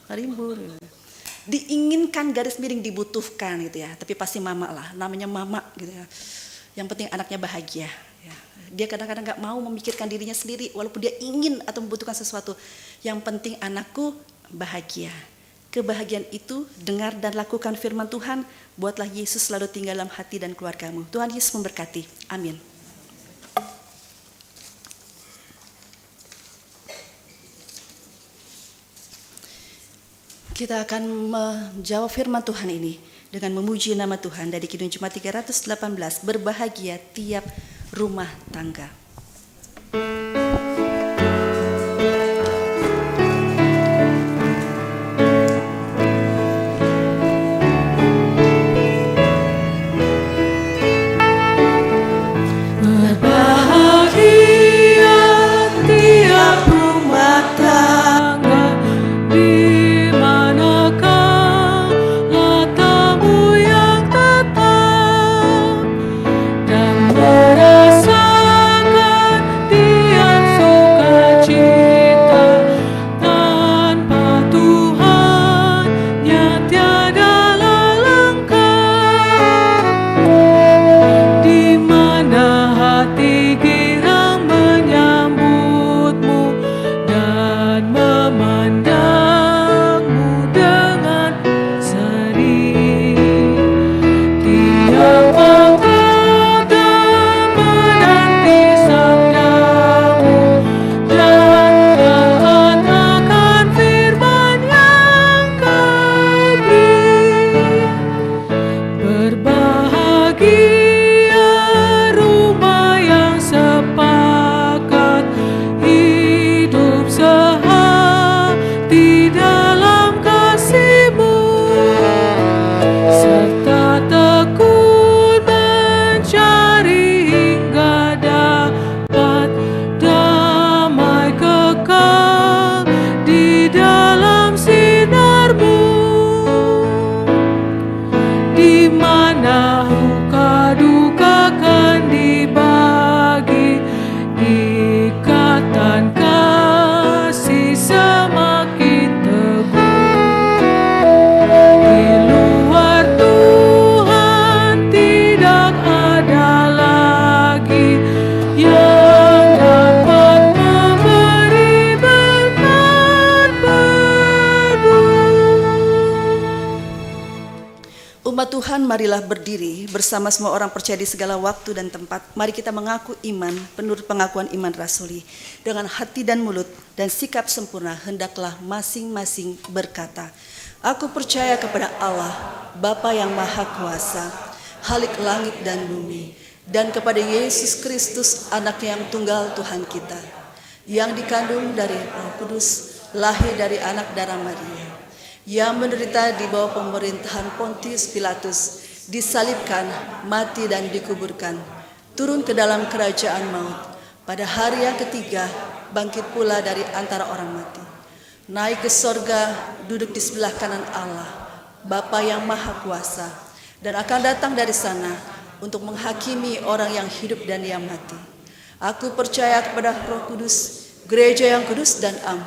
Marimbun. Diinginkan, garis miring dibutuhkan gitu ya. Tapi pasti mama lah, namanya mama gitu ya. Yang penting anaknya bahagia. Ya. Dia kadang-kadang nggak mau memikirkan dirinya sendiri, walaupun dia ingin atau membutuhkan sesuatu. Yang penting anakku bahagia. Kebahagiaan itu, dengar dan lakukan firman Tuhan, buatlah Yesus selalu tinggal dalam hati dan keluargamu. Tuhan Yesus memberkati. Amin. Kita akan menjawab firman Tuhan ini dengan memuji nama Tuhan dari Kidung Jemaat 318, berbahagia tiap rumah tangga. Merasakan dia marilah berdiri bersama semua orang percaya di segala waktu dan tempat. Mari kita mengaku iman menurut pengakuan iman rasuli. Dengan hati dan mulut dan sikap sempurna hendaklah masing-masing berkata, aku percaya kepada Allah, Bapa yang Maha Kuasa, Khalik langit dan bumi, dan kepada Yesus Kristus, Anak yang tunggal Tuhan kita, yang dikandung dari Roh Kudus, lahir dari anak darah Maria, yang menderita di bawah pemerintahan Pontius Pilatus, disalibkan, mati dan dikuburkan, turun ke dalam kerajaan maut, pada hari yang ketiga bangkit pula dari antara orang mati, naik ke sorga, duduk di sebelah kanan Allah, Bapa yang Maha Kuasa, dan akan datang dari sana untuk menghakimi orang yang hidup dan yang mati. Aku percaya kepada Roh Kudus, gereja yang kudus dan am,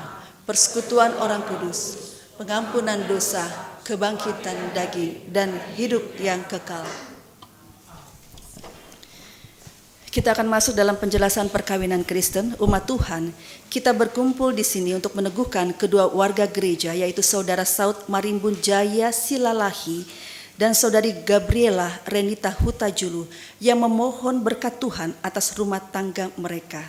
persekutuan orang kudus, pengampunan dosa, kebangkitan daging, dan hidup yang kekal. Kita akan masuk dalam penjelasan perkawinan Kristen, umat Tuhan. Kita berkumpul di sini untuk meneguhkan kedua warga gereja, yaitu Saudara Saud Marimbun Jaya Silalahi dan Saudari Gabriela Renita Hutajulu, yang memohon berkat Tuhan atas rumah tangga mereka.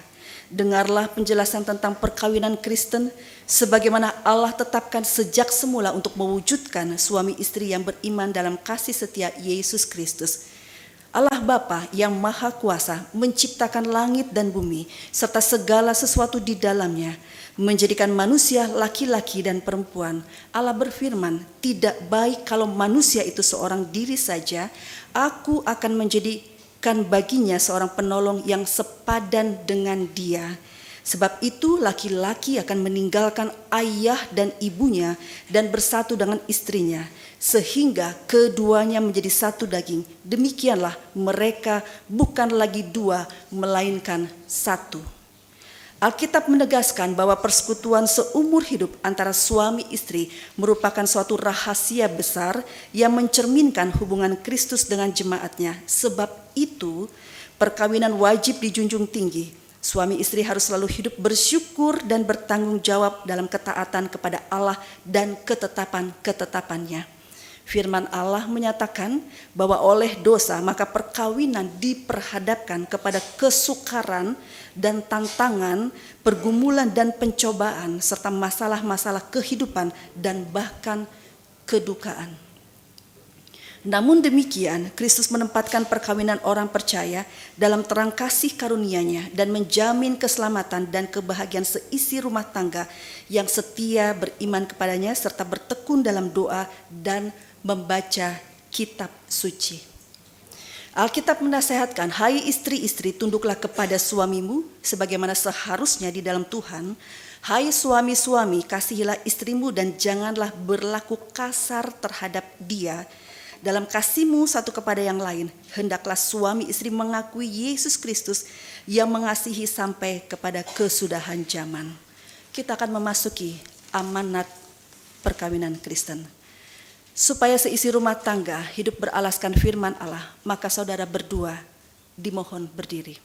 Dengarlah penjelasan tentang perkawinan Kristen sebagaimana Allah tetapkan sejak semula untuk mewujudkan suami istri yang beriman dalam kasih setia Yesus Kristus. Allah Bapa yang Maha Kuasa menciptakan langit dan bumi serta segala sesuatu di dalamnya, menjadikan manusia laki-laki dan perempuan. Allah berfirman, tidak baik kalau manusia itu seorang diri saja, aku akan menjadikan baginya seorang penolong yang sepadan dengan dia. Sebab itu laki-laki akan meninggalkan ayah dan ibunya dan bersatu dengan istrinya, sehingga keduanya menjadi satu daging. Demikianlah mereka bukan lagi dua, melainkan satu. Alkitab menegaskan bahwa persekutuan seumur hidup antara suami istri merupakan suatu rahasia besar yang mencerminkan hubungan Kristus dengan jemaatnya. Sebab itu perkawinan wajib dijunjung tinggi. Suami istri harus selalu hidup bersyukur dan bertanggung jawab dalam ketaatan kepada Allah dan ketetapan-ketetapannya. Firman Allah menyatakan bahwa oleh dosa maka perkawinan diperhadapkan kepada kesukaran dan tantangan, pergumulan dan pencobaan, serta masalah-masalah kehidupan dan bahkan kedukaan. Namun demikian, Kristus menempatkan perkawinan orang percaya dalam terang kasih karunia-Nya dan menjamin keselamatan dan kebahagiaan seisi rumah tangga yang setia beriman kepadanya serta bertekun dalam doa dan membaca kitab suci. Alkitab menasihatkan, hai istri-istri, tunduklah kepada suamimu sebagaimana seharusnya di dalam Tuhan. Hai suami-suami, kasihilah istrimu dan janganlah berlaku kasar terhadap dia. Dalam kasihmu satu kepada yang lain, hendaklah suami istri mengakui Yesus Kristus yang mengasihi sampai kepada kesudahan zaman. Kita akan memasuki amanat perkawinan Kristen. Supaya seisi rumah tangga hidup beralaskan firman Allah, maka saudara berdua dimohon berdiri.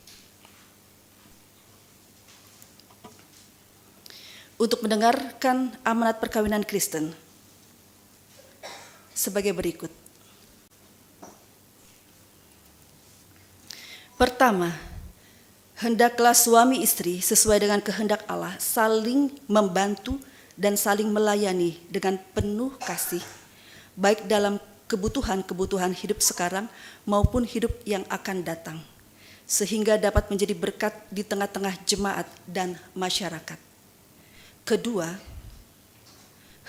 Untuk mendengarkan amanat perkawinan Kristen sebagai berikut. Pertama, hendaklah suami istri sesuai dengan kehendak Allah saling membantu dan saling melayani dengan penuh kasih, baik dalam kebutuhan-kebutuhan hidup sekarang maupun hidup yang akan datang, sehingga dapat menjadi berkat di tengah-tengah jemaat dan masyarakat. Kedua,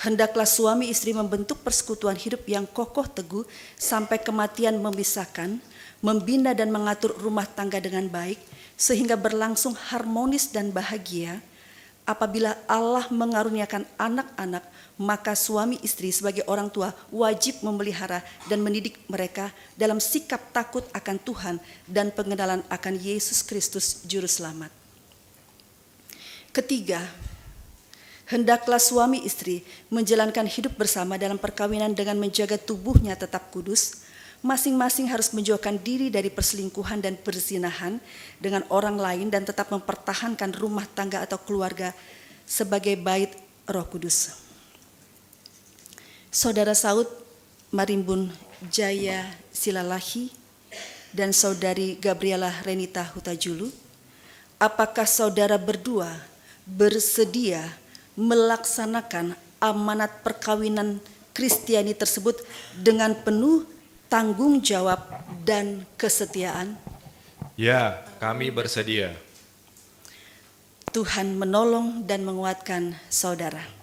hendaklah suami istri membentuk persekutuan hidup yang kokoh teguh sampai kematian memisahkan, membina dan mengatur rumah tangga dengan baik sehingga berlangsung harmonis dan bahagia. Apabila Allah mengaruniakan anak-anak, maka suami istri sebagai orang tua wajib memelihara dan mendidik mereka dalam sikap takut akan Tuhan dan pengenalan akan Yesus Kristus Juru Selamat. Ketiga, hendaklah suami istri menjalankan hidup bersama dalam perkawinan dengan menjaga tubuhnya tetap kudus. Masing-masing harus menjauhkan diri dari perselingkuhan dan perzinahan dengan orang lain dan tetap mempertahankan rumah tangga atau keluarga sebagai bait Roh Kudus. Saudara Saud Marimbun Jaya Silalahi dan Saudari Gabriela Renita Hutajulu, apakah saudara berdua bersedia melaksanakan amanat perkawinan Kristiani tersebut dengan penuh tanggung jawab dan kesetiaan? Ya, kami bersedia. Tuhan menolong dan menguatkan saudara.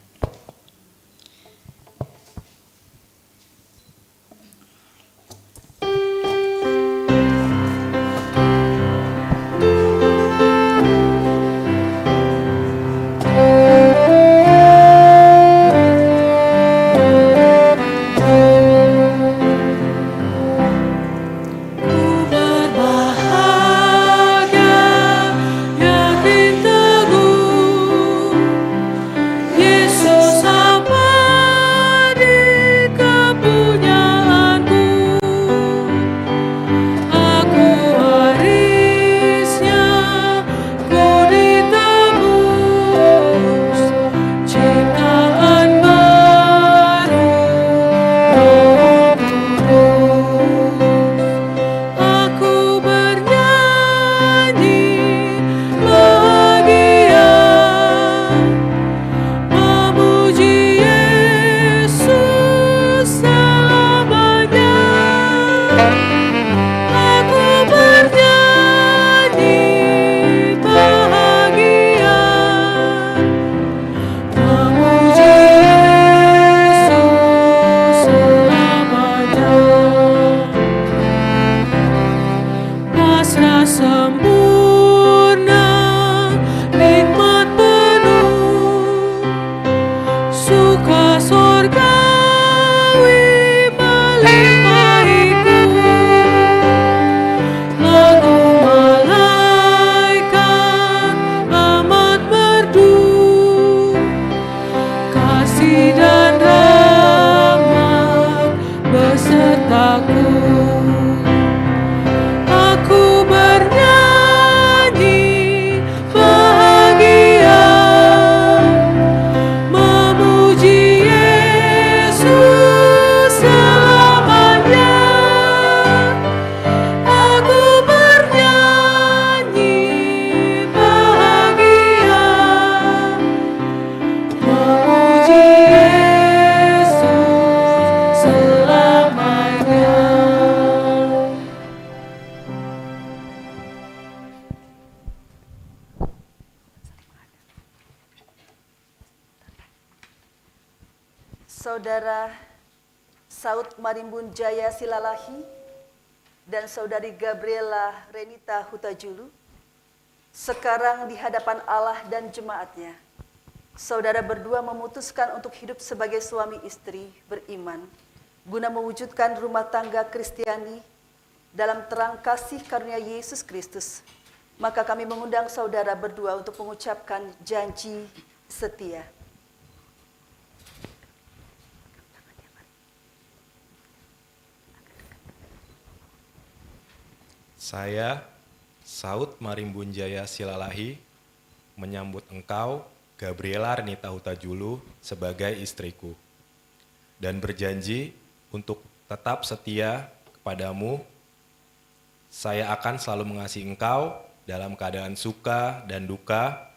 Saudara Saud Marimbun Jaya Silalahi dan Saudari Gabriela Renita Hutajulu, sekarang di hadapan Allah dan jemaatnya, saudara berdua memutuskan untuk hidup sebagai suami istri beriman, guna mewujudkan rumah tangga Kristiani dalam terang kasih karunia Yesus Kristus. Maka kami mengundang saudara berdua untuk mengucapkan janji setia. Saya, Saud Marimbun Jaya Silalahi, menyambut engkau, Gabriela Renita Hutajulu, sebagai istriku, dan berjanji untuk tetap setia kepadamu. Saya akan selalu mengasihi engkau dalam keadaan suka dan duka,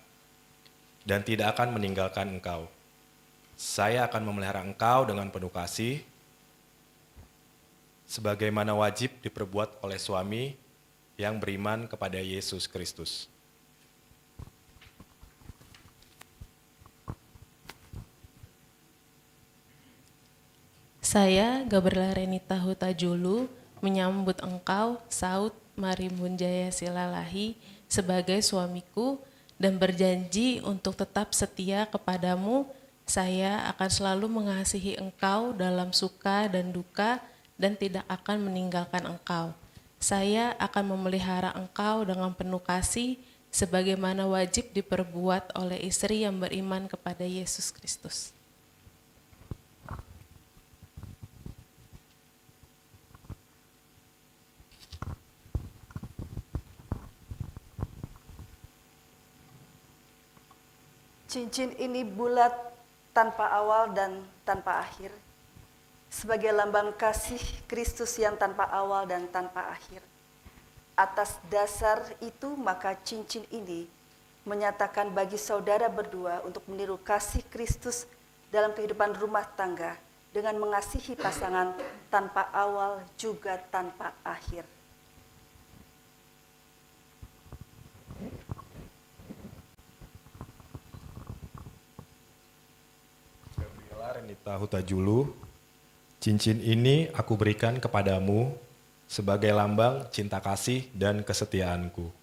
dan tidak akan meninggalkan engkau. Saya akan memelihara engkau dengan penuh kasih, sebagaimana wajib diperbuat oleh suami yang beriman kepada Yesus Kristus. Saya, Gabriela Renita Hutajulu, menyambut engkau, Saud Marimbun Jaya Silalahi, sebagai suamiku dan berjanji untuk tetap setia kepadamu. Saya akan selalu mengasihi engkau dalam suka dan duka dan tidak akan meninggalkan engkau. Saya akan memelihara engkau dengan penuh kasih, sebagaimana wajib diperbuat oleh istri yang beriman kepada Yesus Kristus. Cincin ini bulat tanpa awal dan tanpa akhir. sebagai lambang kasih Kristus yang tanpa awal dan tanpa akhir. Atas dasar itu maka cincin ini menyatakan bagi saudara berdua untuk meniru kasih Kristus dalam kehidupan rumah tangga dengan mengasihi pasangan tanpa awal juga tanpa akhir. Gabriela Renita Hutajulu, cincin ini aku berikan kepadamu sebagai lambang cinta kasih dan kesetiaanku.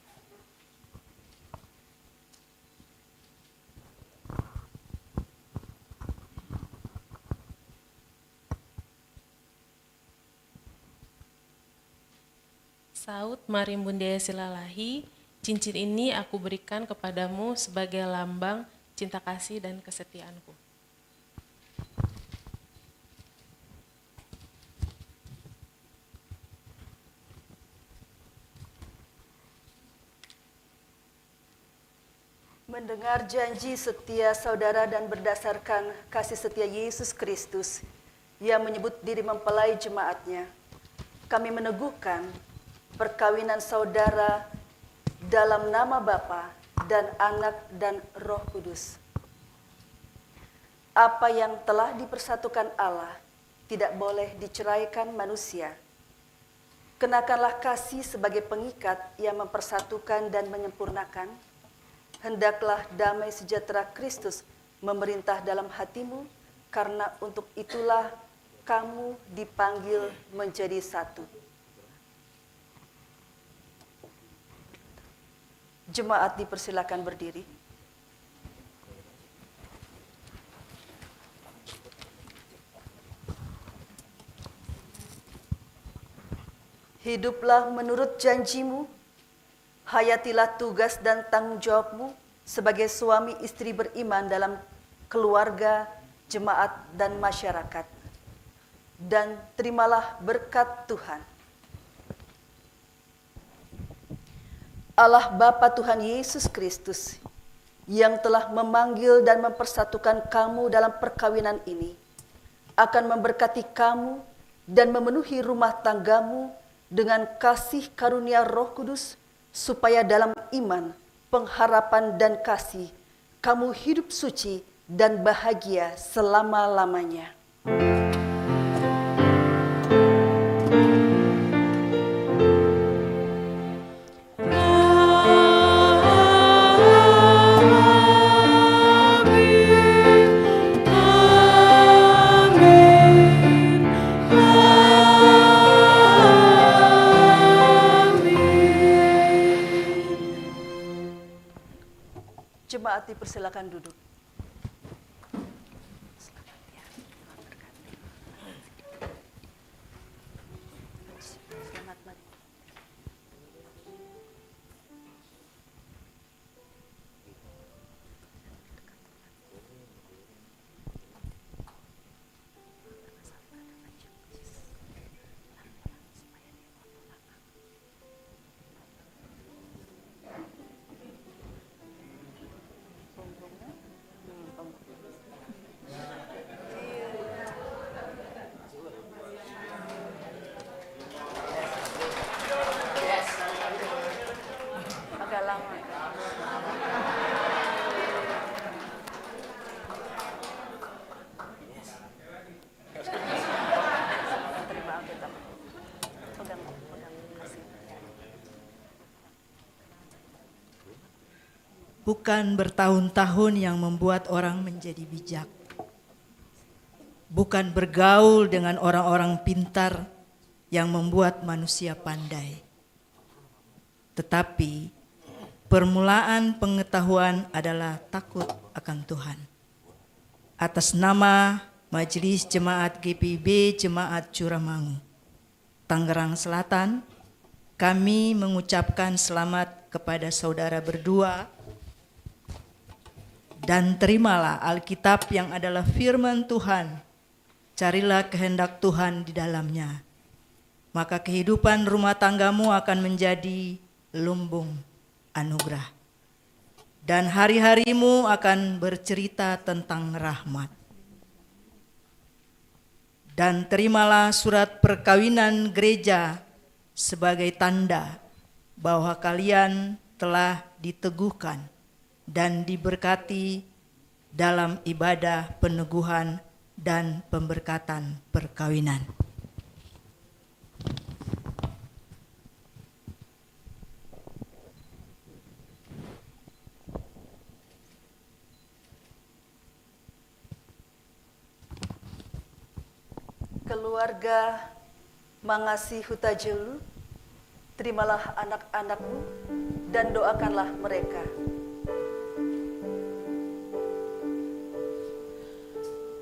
Saud Marim Bundaya Silalahi, cincin ini aku berikan kepadamu sebagai lambang cinta kasih dan kesetiaanku. Mendengar janji setia saudara dan berdasarkan kasih setia Yesus Kristus yang menyebut diri mempelai jemaatnya, kami meneguhkan perkawinan saudara dalam nama Bapa dan Anak dan Roh Kudus. Apa yang telah dipersatukan Allah tidak boleh diceraikan manusia. Kenakanlah kasih sebagai pengikat yang mempersatukan dan menyempurnakan. Hendaklah damai sejahtera Kristus memerintah dalam hatimu, karena untuk itulah kamu dipanggil menjadi satu. Jemaat dipersilakan berdiri. Hiduplah menurut janjimu, hayatilah tugas dan tanggung jawabmu sebagai suami istri beriman dalam keluarga, jemaat, dan masyarakat. Dan terimalah berkat Tuhan. Allah Bapa Tuhan Yesus Kristus yang telah memanggil dan mempersatukan kamu dalam perkawinan ini akan memberkati kamu dan memenuhi rumah tanggamu dengan kasih karunia Roh Kudus, supaya dalam iman, pengharapan, dan kasih kamu hidup suci dan bahagia selama-lamanya. Jemaat dipersilakan duduk. Selamat malam. Agak lama. Terima Alkitab. Pegang, kasih. Bukan bertahun-tahun yang membuat orang menjadi bijak. Bukan bergaul dengan orang-orang pintar yang membuat manusia pandai. Tetapi permulaan pengetahuan adalah takut akan Tuhan. Atas nama Majelis Jemaat GPIB Jemaat Curamangu, Tangerang Selatan, kami mengucapkan selamat kepada saudara berdua, dan terimalah Alkitab yang adalah firman Tuhan. Carilah kehendak Tuhan di dalamnya, maka kehidupan rumah tanggamu akan menjadi lumbung anugerah. Dan hari-harimu akan bercerita tentang rahmat. Dan terimalah surat perkawinan gereja sebagai tanda bahwa kalian telah diteguhkan dan diberkati dalam ibadah peneguhan dan pemberkatan perkawinan. Keluarga Mangasi Hutajelu, terimalah anak-anakmu dan doakanlah mereka.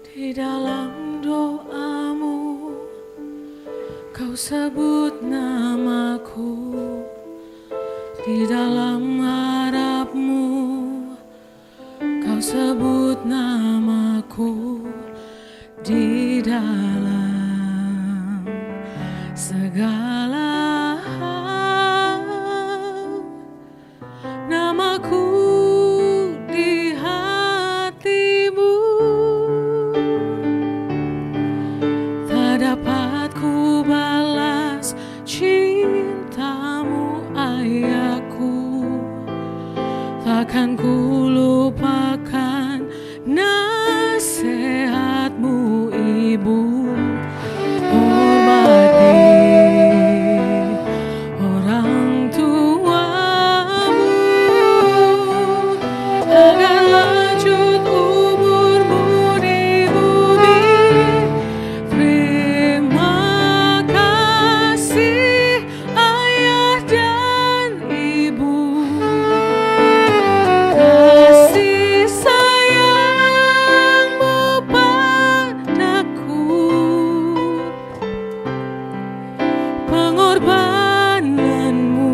Di dalam doamu, kau sebut namaku. Di dalam harapmu, kau sebut namaku. Di dalam segala hal, namaku di hatimu. Tak dapat ku balas cintamu ayahku, takkan ku lupakan nasihatmu ibu. Hormati orang tuamu agar lanjut umurmu di bumi. Terima kasih ayah dan ibu, kasih sayangmu padaku, pengorbananmu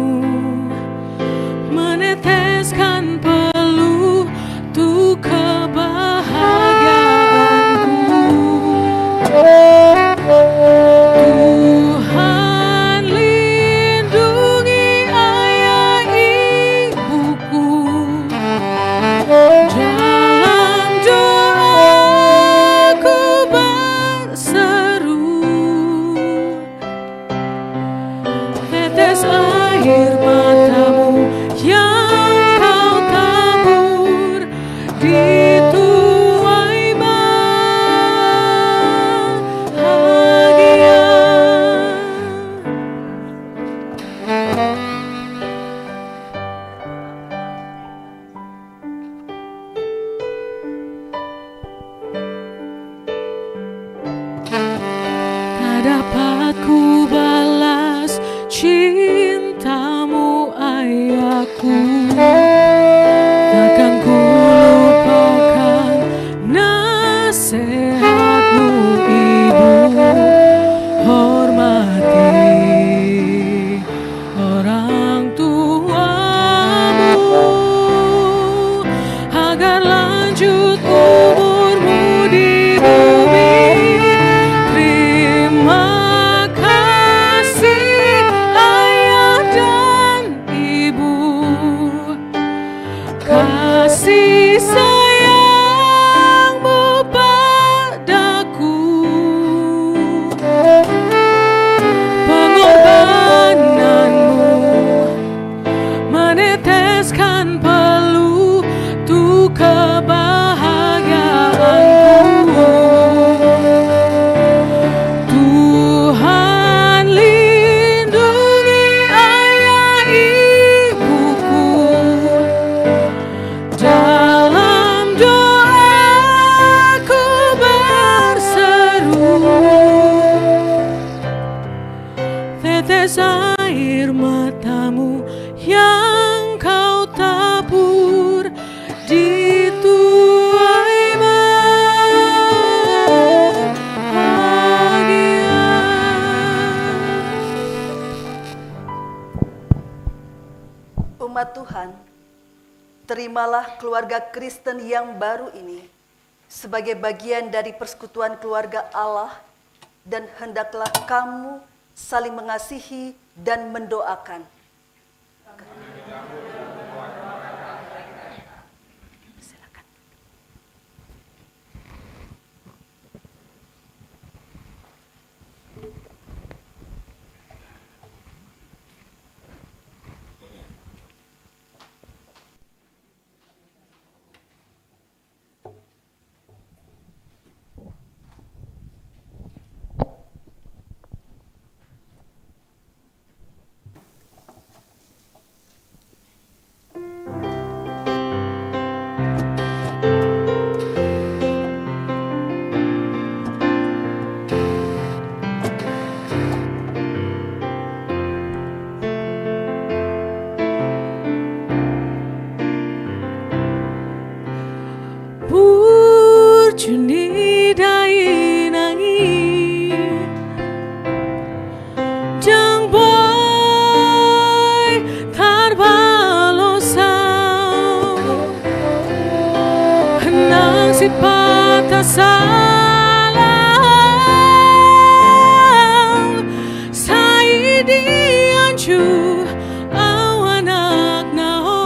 meneteskan peluh untuk kebahagiaanku. Tuhan lindungi ayah ibuku, dalam doaku berseru, tetes air matamu yang kau tabur di tuai bahagia. Tak dapat ku balas cintamu ayahku, takkan ku lupakan nasihatmu ibu. Hormati orang tuamu agar lanjut umurmu di bumi. Terima kasih ayah dan ibu, kasih sayangmu padaku, pengorbananmu meneteskan peluh untuk kebahagiaanku. Tuhan lindungi ayah ibuku, dalam doaku berseru, tetes air matamu yang kau tabur di tuai bahagia. Umat Tuhan, terimalah keluarga Kristen yang baru ini sebagai bagian dari persekutuan keluarga Allah, dan hendaklah kamu saling mengasihi dan mendoakan. Silakan. Juni dai nangi Jang boy tar balosau Nang si patah salang Sai dianju awanak nao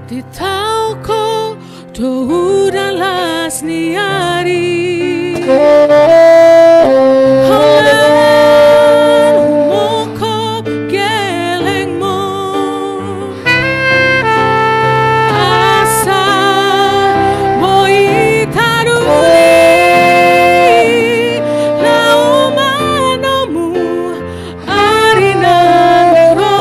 Di tauko do udah las niari Holan humoko geleng mo Asa moi taruli Lau manomu arinangro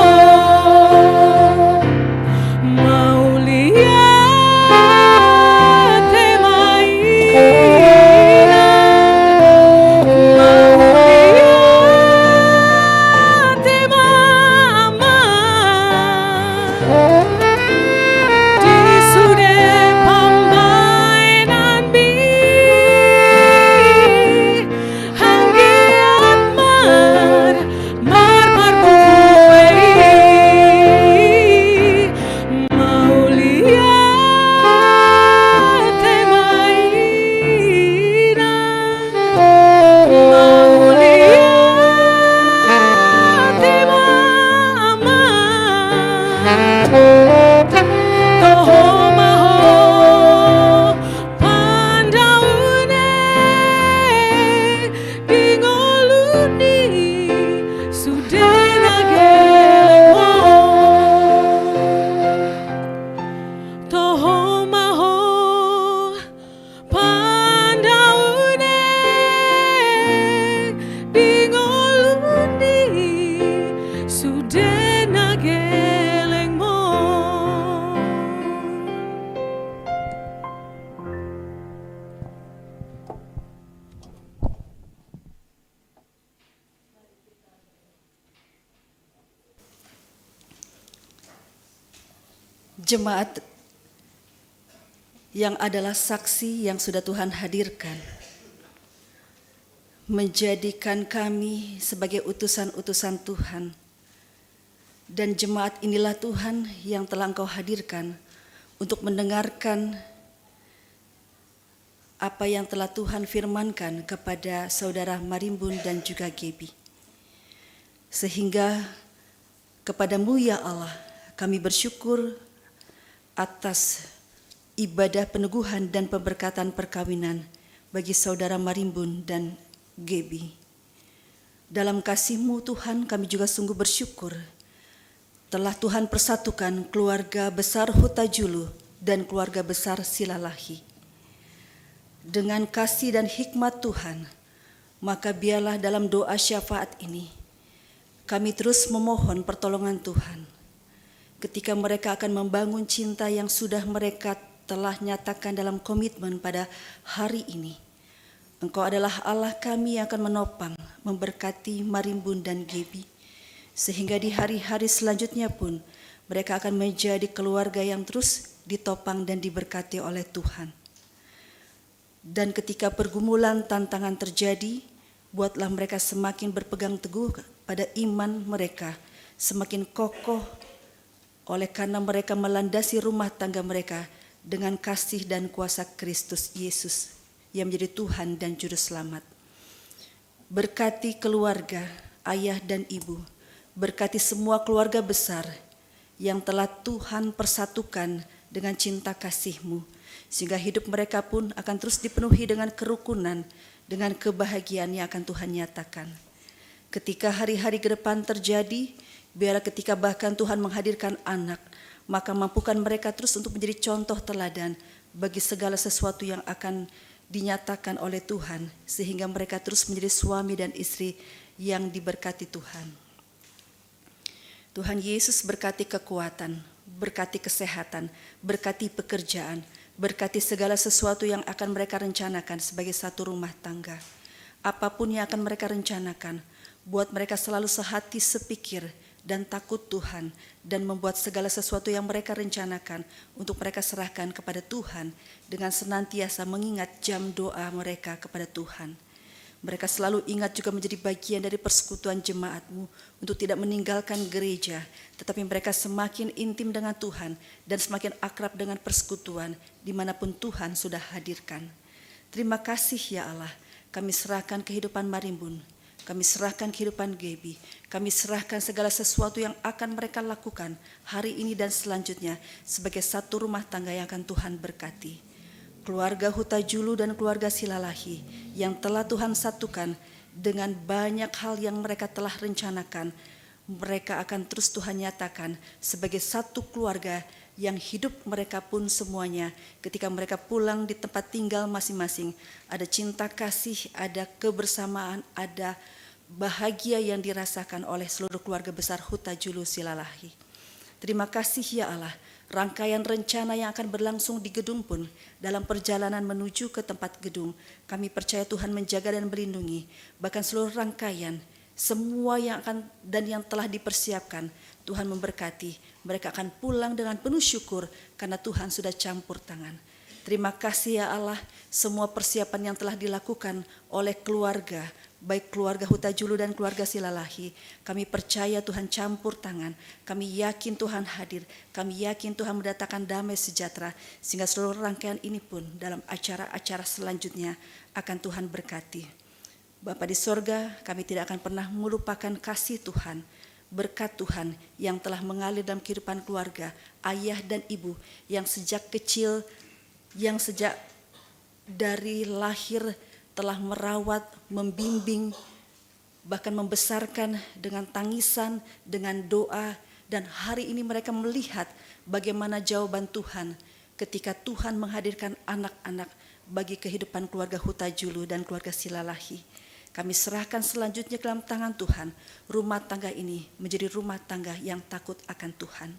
Jemaat yang adalah saksi yang sudah Tuhan hadirkan, menjadikan kami sebagai utusan-utusan Tuhan. Dan jemaat inilah Tuhan yang telah Engkau hadirkan untuk mendengarkan apa yang telah Tuhan firmankan kepada saudara Marimbun dan juga Gebi. Sehingga kepadamu ya Allah kami bersyukur atas ibadah peneguhan dan pemberkatan perkawinan bagi saudara Marimbun dan Gebi. Dalam kasih-Mu Tuhan kami juga sungguh bersyukur telah Tuhan persatukan keluarga besar Hutajulu dan keluarga besar Silalahi. Dengan kasih dan hikmat Tuhan, maka biarlah dalam doa syafaat ini kami terus memohon pertolongan Tuhan. ketika mereka akan membangun cinta yang sudah mereka telah nyatakan dalam komitmen pada hari ini. Engkau adalah Allah kami yang akan menopang, memberkati Marimbun dan Gebi, sehingga di hari-hari selanjutnya pun mereka akan menjadi keluarga yang terus ditopang dan diberkati oleh Tuhan. Dan ketika pergumulan tantangan terjadi, buatlah mereka semakin berpegang teguh pada iman mereka, semakin kokoh oleh karena mereka melandasi rumah tangga mereka dengan kasih dan kuasa Kristus Yesus yang menjadi Tuhan dan Juru Selamat. Berkati keluarga, ayah dan ibu, berkati semua keluarga besar yang telah Tuhan persatukan dengan cinta kasih-Mu, sehingga hidup mereka pun akan terus dipenuhi dengan kerukunan, dengan kebahagiaan yang akan Tuhan nyatakan. Ketika hari-hari ke depan terjadi, biarlah ketika bahkan Tuhan menghadirkan anak, maka mampukan mereka terus untuk menjadi contoh teladan bagi segala sesuatu yang akan dinyatakan oleh Tuhan, sehingga mereka terus menjadi suami dan istri yang diberkati Tuhan. Tuhan Yesus berkati kekuatan, berkati kesehatan, berkati pekerjaan, berkati segala sesuatu yang akan mereka rencanakan sebagai satu rumah tangga. Apapun yang akan mereka rencanakan, buat mereka selalu sehati sepikir dan takut Tuhan, dan membuat segala sesuatu yang mereka rencanakan untuk mereka serahkan kepada Tuhan dengan senantiasa mengingat jam doa mereka kepada Tuhan. Mereka selalu ingat juga menjadi bagian dari persekutuan jemaat-Mu untuk tidak meninggalkan gereja, tetapi mereka semakin intim dengan Tuhan dan semakin akrab dengan persekutuan dimanapun Tuhan sudah hadirkan. Terima kasih ya Allah, kami serahkan kehidupan Marimbun, kami serahkan kehidupan Gebi, kami serahkan segala sesuatu yang akan mereka lakukan hari ini dan selanjutnya sebagai satu rumah tangga yang akan Tuhan berkati. Keluarga Huta-Julu dan keluarga Silalahi yang telah Tuhan satukan dengan banyak hal yang mereka telah rencanakan, mereka akan terus Tuhan nyatakan sebagai satu keluarga yang hidup mereka pun semuanya ketika mereka pulang di tempat tinggal masing-masing, ada cinta kasih, ada kebersamaan, ada bahagia yang dirasakan oleh seluruh keluarga besar Huta-Julu Silalahi. Terima kasih ya Allah, rangkaian rencana yang akan berlangsung di gedung pun dalam perjalanan menuju ke tempat gedung, kami percaya Tuhan menjaga dan melindungi, bahkan seluruh rangkaian, semua yang akan dan yang telah dipersiapkan, Tuhan memberkati. Mereka akan pulang dengan penuh syukur karena Tuhan sudah campur tangan. Terima kasih ya Allah, semua persiapan yang telah dilakukan oleh keluarga, baik keluarga Huta-Julu dan keluarga Silalahi, kami percaya Tuhan campur tangan, kami yakin Tuhan hadir, kami yakin Tuhan mendatangkan damai sejahtera, sehingga seluruh rangkaian ini pun dalam acara-acara selanjutnya akan Tuhan berkati. Bapa di sorga, kami tidak akan pernah melupakan kasih Tuhan, berkat Tuhan yang telah mengalir dalam kehidupan keluarga, ayah dan ibu yang sejak kecil, yang sejak dari lahir telah merawat, membimbing, bahkan membesarkan dengan tangisan, dengan doa, dan hari ini mereka melihat bagaimana jawaban Tuhan ketika Tuhan menghadirkan anak-anak bagi kehidupan keluarga Huta-Julu dan keluarga Silalahi. Kami serahkan selanjutnya ke dalam tangan Tuhan, rumah tangga ini menjadi rumah tangga yang takut akan Tuhan.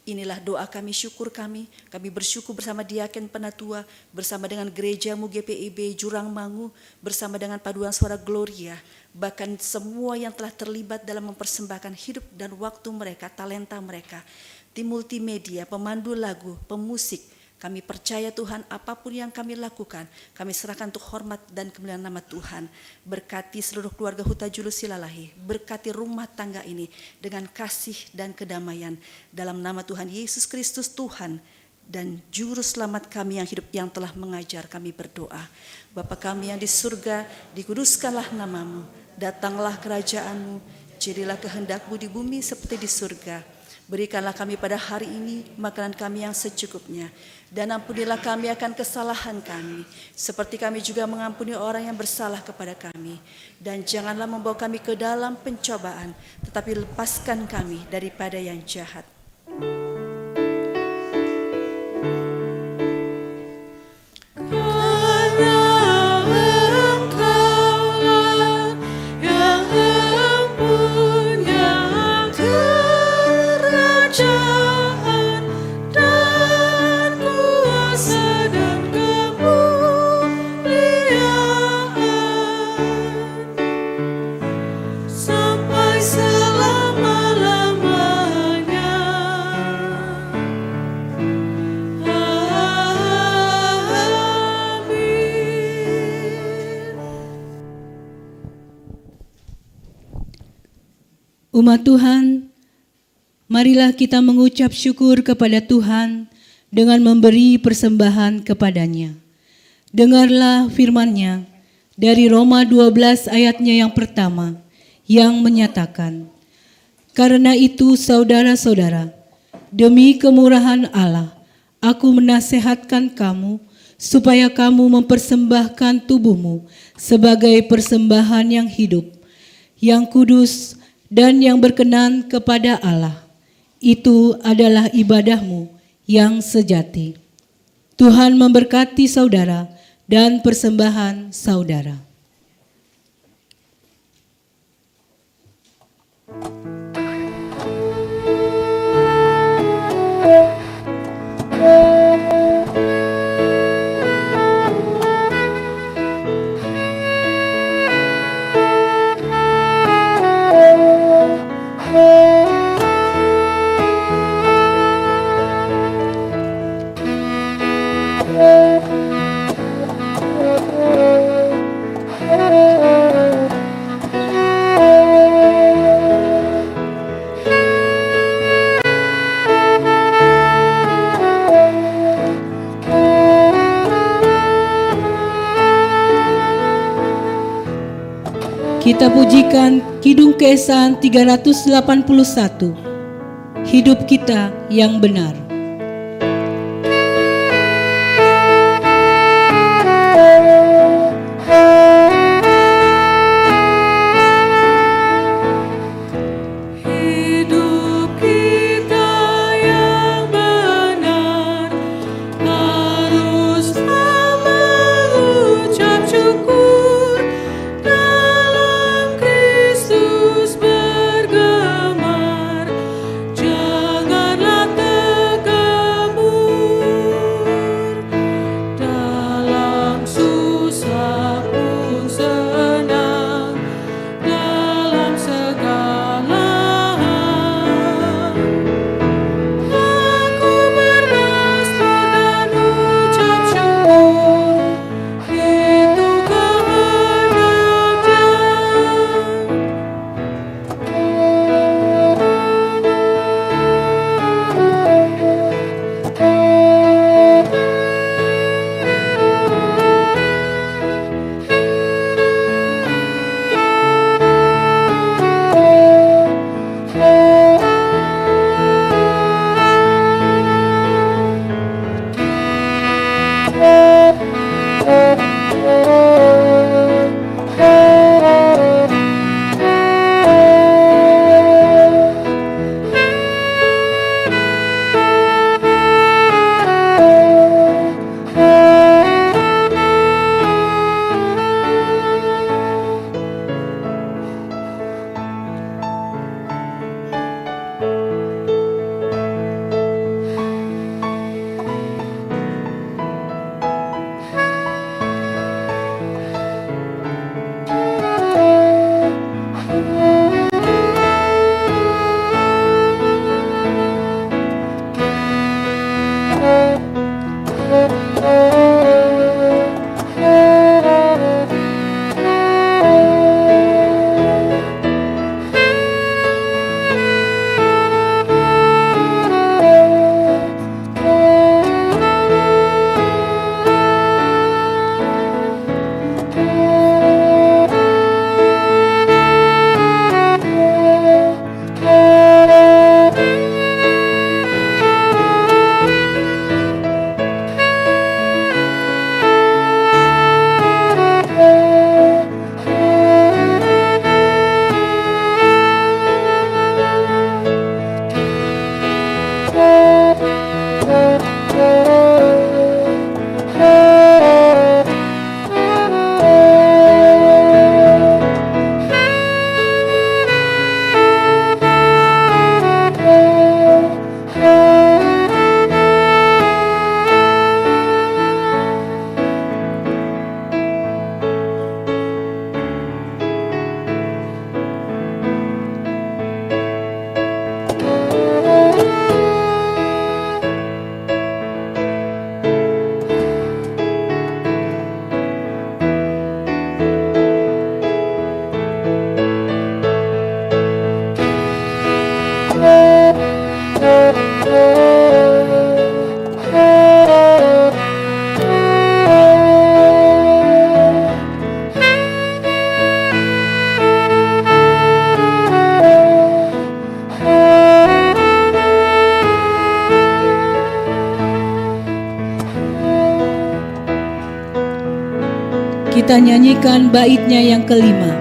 Inilah doa kami, syukur kami bersyukur bersama Diaken Penatua, bersama dengan gerejamu GPIB Jurang Mangu, bersama dengan paduan suara Gloria, bahkan semua yang telah terlibat dalam mempersembahkan hidup dan waktu mereka, talenta mereka, tim multimedia, pemandu lagu, pemusik. Kami percaya Tuhan apapun yang kami lakukan, kami serahkan untuk hormat dan kemuliaan nama Tuhan. Berkati seluruh keluarga Huta-Julu Silalahi, berkati rumah tangga ini dengan kasih dan kedamaian. Dalam nama Tuhan Yesus Kristus Tuhan dan Juru Selamat kami yang hidup yang telah mengajar, kami berdoa. Bapa kami yang di surga, dikuduskanlah namamu, datanglah kerajaanmu, jadilah kehendak-Mu di bumi seperti di surga. Berikanlah kami pada hari ini makanan kami yang secukupnya, dan ampunilah kami akan kesalahan kami, seperti kami juga mengampuni orang yang bersalah kepada kami. Dan janganlah membawa kami ke dalam pencobaan, tetapi lepaskan kami daripada yang jahat. Yang mempunyai kerajaan Umat Tuhan, marilah kita mengucap syukur kepada Tuhan dengan memberi persembahan kepadanya. Dengarlah firman-Nya dari Roma 12 ayatnya yang pertama yang menyatakan, "Karena itu saudara-saudara, demi kemurahan Allah, aku menasehatkan kamu supaya kamu mempersembahkan tubuhmu sebagai persembahan yang hidup, yang kudus, dan yang berkenan kepada Allah. Itu adalah ibadahmu yang sejati." Tuhan memberkati saudara dan persembahan saudara. Kita pujikan Kidung Keesahan 381, Hidup Kita yang Benar. Hidup kita yang benar haruslah mengucap syukur, dalam Kristus bergemar. Janganlah Kita nyanyikan baitnya yang kelima.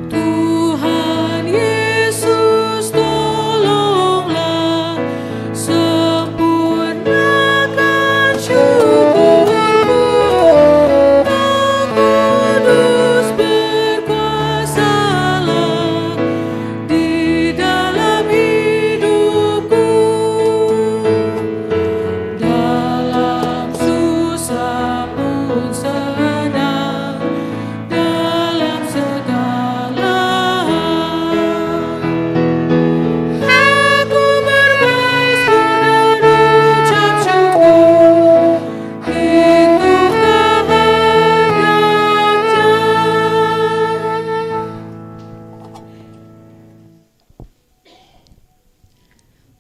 Tuhan Yesus tolonglah, sempurnakan syukurku. Roh Kudus berkuasalah di dalam hidupku. Dalam susah pun senang, dalam segala hal. Aku bermazmur dan ucap syukur, itulah harganya.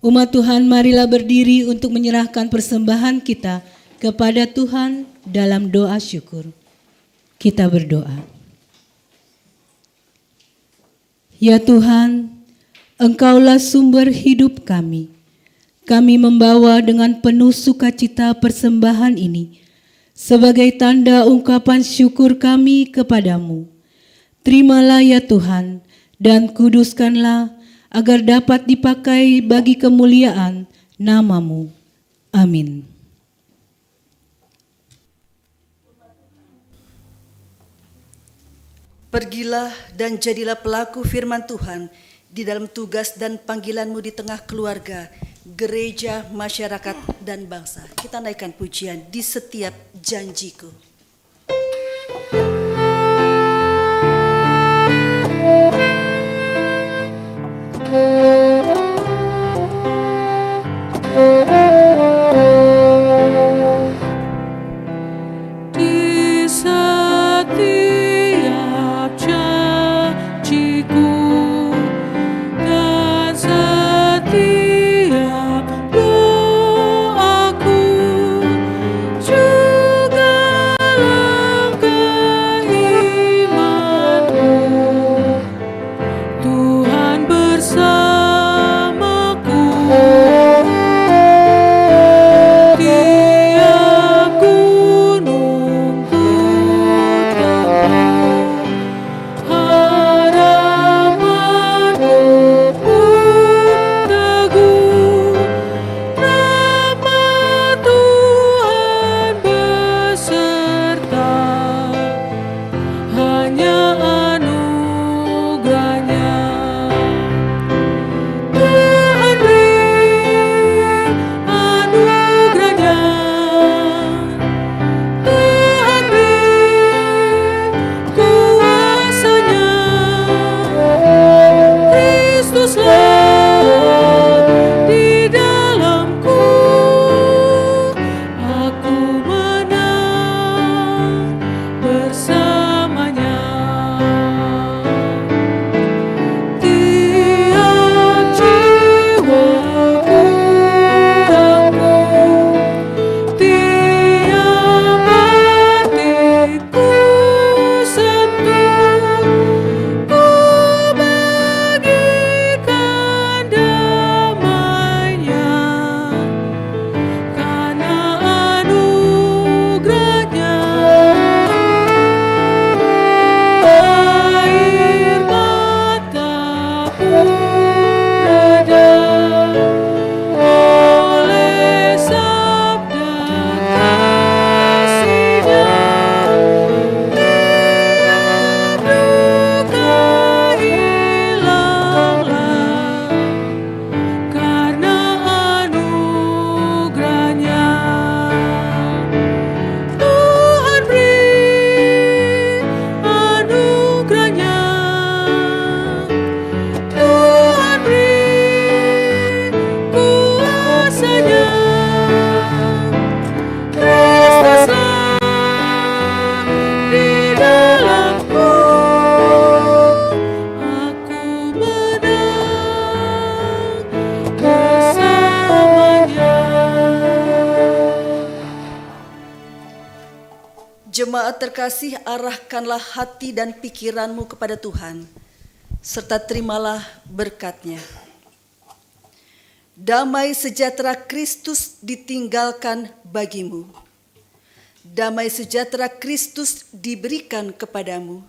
Umat Tuhan, marilah berdiri untuk menyerahkan persembahan kita kepada Tuhan dalam doa syukur. Kita berdoa. Ya Tuhan, Engkaulah sumber hidup kami. Kami membawa dengan penuh sukacita persembahan ini sebagai tanda ungkapan syukur kami kepadamu. Terimalah ya Tuhan, dan kuduskanlah agar dapat dipakai bagi kemuliaan nama-Mu. Amin. Pergilah dan jadilah pelaku firman Tuhan di dalam tugas dan panggilanmu di tengah keluarga, gereja, masyarakat, dan bangsa. Kita naikkan pujian di setiap janjiku. Di setiap janjiku dan setiap doaku, juga Jemaat terkasih, arahkanlah hati dan pikiranmu kepada Tuhan, serta terimalah berkat-Nya. Damai sejahtera Kristus ditinggalkan bagimu. Damai sejahtera Kristus diberikan kepadamu.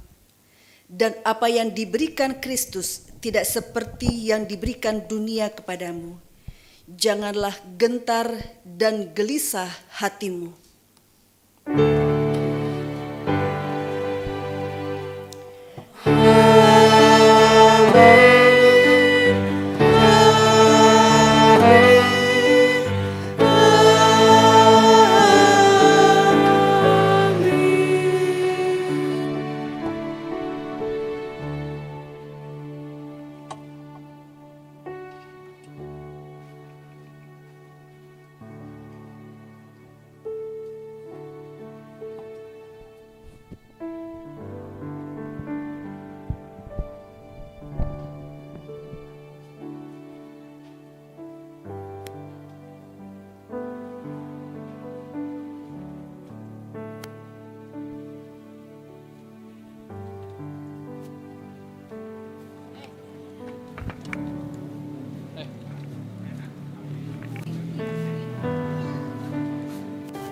Dan apa yang diberikan Kristus tidak seperti yang diberikan dunia kepadamu. Janganlah gentar dan gelisah hatimu.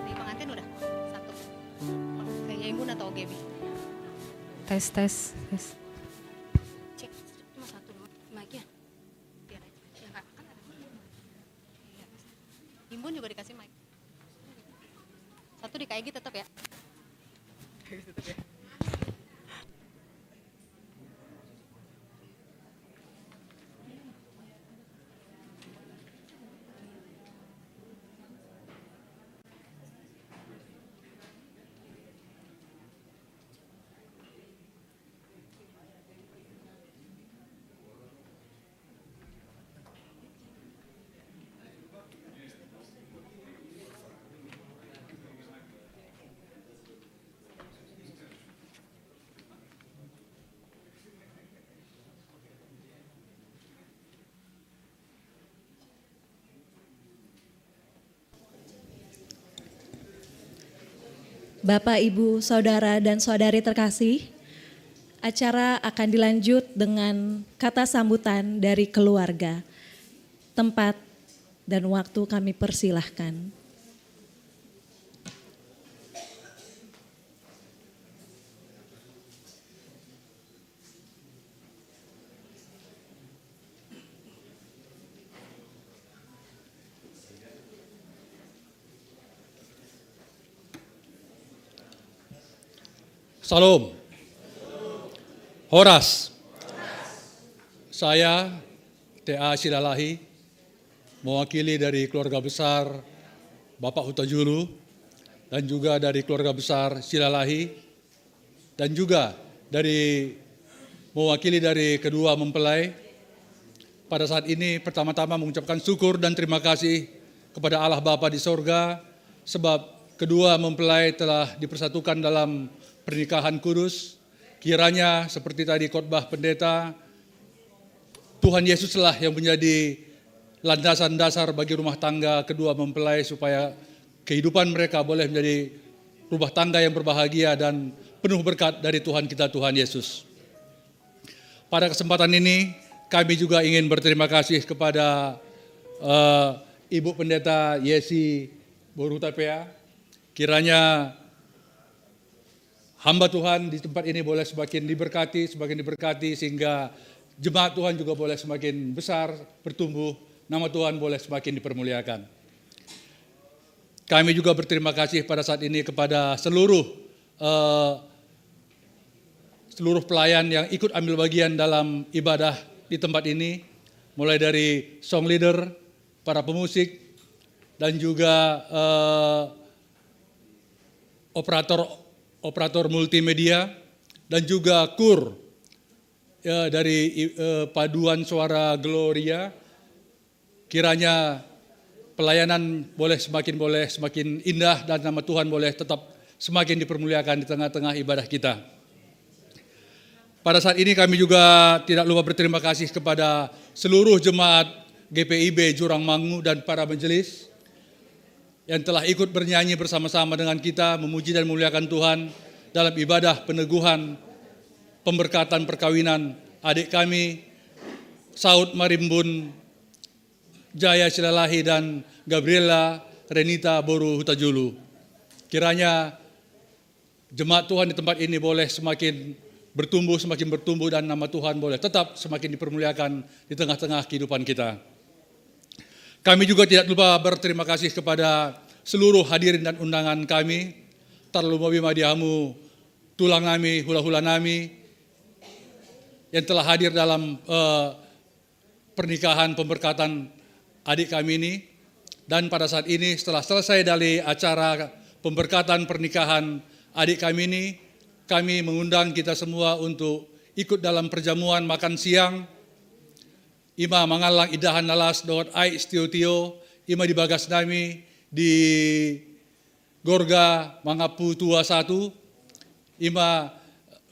Di pengantin udah satu. Kayaknya Ibu atau Gaby. Tes. Cek, cuma satu doang. Mic-nya. Biar aja. Ya enggak, kan ada. Iya. Imbun juga dikasih mic. Satu di KG tetap ya. Tetap ya. Bapak, Ibu, Saudara, dan Saudari terkasih, acara akan dilanjut dengan kata sambutan dari keluarga. Tempat dan waktu kami persilahkan. Salam. Horas. Saya T.A. Silalahi, mewakili dari keluarga besar Bapak Hutajulu dan juga dari keluarga besar Silalahi dan juga mewakili dari kedua mempelai. Pada saat ini pertama-tama mengucapkan syukur dan terima kasih kepada Allah Bapa di sorga sebab kedua mempelai telah dipersatukan dalam pernikahan kudus. Kiranya seperti tadi khotbah pendeta, Tuhan Yesuslah yang menjadi landasan dasar bagi rumah tangga kedua mempelai supaya kehidupan mereka boleh menjadi rumah tangga yang berbahagia dan penuh berkat dari Tuhan kita, Tuhan Yesus. Pada kesempatan ini kami juga ingin berterima kasih kepada Ibu Pendeta Yesi Borutapea. Kiranya hamba Tuhan di tempat ini boleh semakin diberkati sehingga jemaat Tuhan juga boleh semakin besar, bertumbuh, nama Tuhan boleh semakin dipermuliakan. Kami juga berterima kasih pada saat ini kepada seluruh pelayan yang ikut ambil bagian dalam ibadah di tempat ini, mulai dari song leader, para pemusik, dan juga operator multimedia, dan juga kur dari paduan suara Gloria. Kiranya pelayanan boleh semakin indah dan nama Tuhan boleh tetap semakin dipermuliakan di tengah-tengah ibadah kita. Pada saat ini kami juga tidak lupa berterima kasih kepada seluruh jemaat GPIB Jurangmangu dan para majelis. yang telah ikut bernyanyi bersama-sama dengan kita, memuji dan memuliakan Tuhan dalam ibadah peneguhan pemberkatan perkawinan adik kami, Saud Marimbun Jaya Silalahi dan Gabriela Renita Boru Hutajulu. Kiranya jemaat Tuhan di tempat ini boleh semakin bertumbuh dan nama Tuhan boleh tetap semakin dipermuliakan di tengah-tengah kehidupan kita. Kami juga tidak lupa berterima kasih kepada seluruh hadirin dan undangan kami, Tarlu Mabima Diamu, Tulang Nami, Hula-Hula Nami, yang telah hadir dalam pernikahan pemberkatan adik kami ini. Dan pada saat ini setelah selesai dari acara pemberkatan pernikahan adik kami ini, kami mengundang kita semua untuk ikut dalam perjamuan makan siang. Ima mangalang idahan nalas dohot ai istio-tio, ima di bagas nami di Gorga Mangapu Tua 1, ima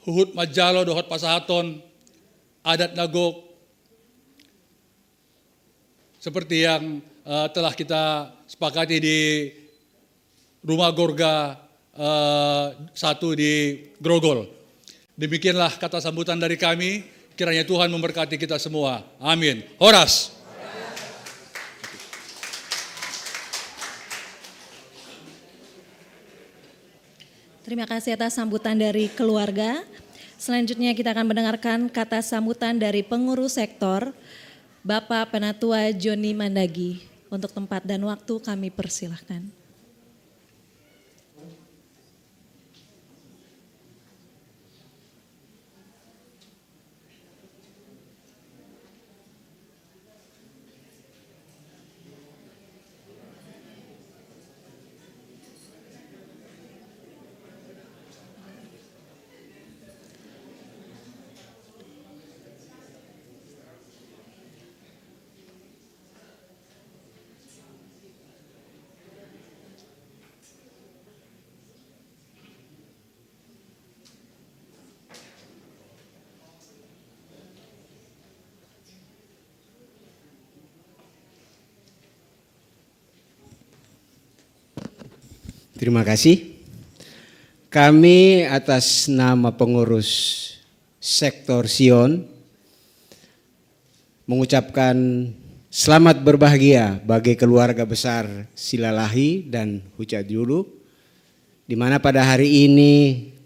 huhut majalo dohot pasahaton, adat nagok, seperti yang telah kita sepakati di rumah Gorga 1 di Grogol. Demikianlah kata sambutan dari kami. Kiranya Tuhan memberkati kita semua. Amin. Horas. Terima kasih atas sambutan dari keluarga. Selanjutnya kita akan mendengarkan kata sambutan dari pengurus sektor, Bapak Penatua Joni Mandagi. Untuk tempat dan waktu kami persilahkan. Terima kasih. Kami atas nama pengurus sektor Sion mengucapkan selamat berbahagia bagi keluarga besar Silalahi dan Hutajulu, di mana pada hari ini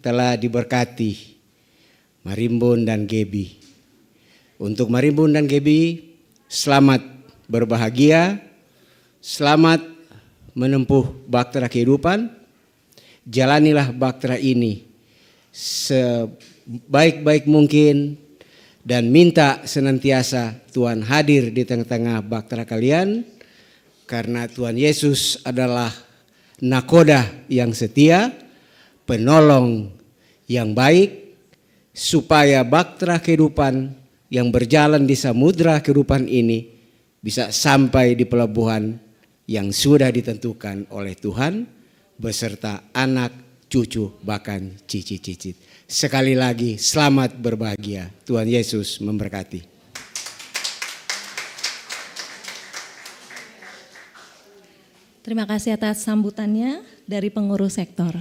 telah diberkati Marimbun dan Gebi. Untuk Marimbun dan Gebi, selamat berbahagia, selamat menempuh bahtera kehidupan. Jalanilah bahtera ini sebaik-baik mungkin dan minta senantiasa Tuhan hadir di tengah-tengah bahtera kalian, karena Tuhan Yesus adalah nakoda yang setia, penolong yang baik, supaya bahtera kehidupan yang berjalan di samudra kehidupan ini bisa sampai di pelabuhan yang sudah ditentukan oleh Tuhan beserta anak, cucu, bahkan cicit-cicit. Sekali lagi selamat berbahagia. Tuhan Yesus memberkati. Terima kasih atas sambutannya dari pengurus sektor.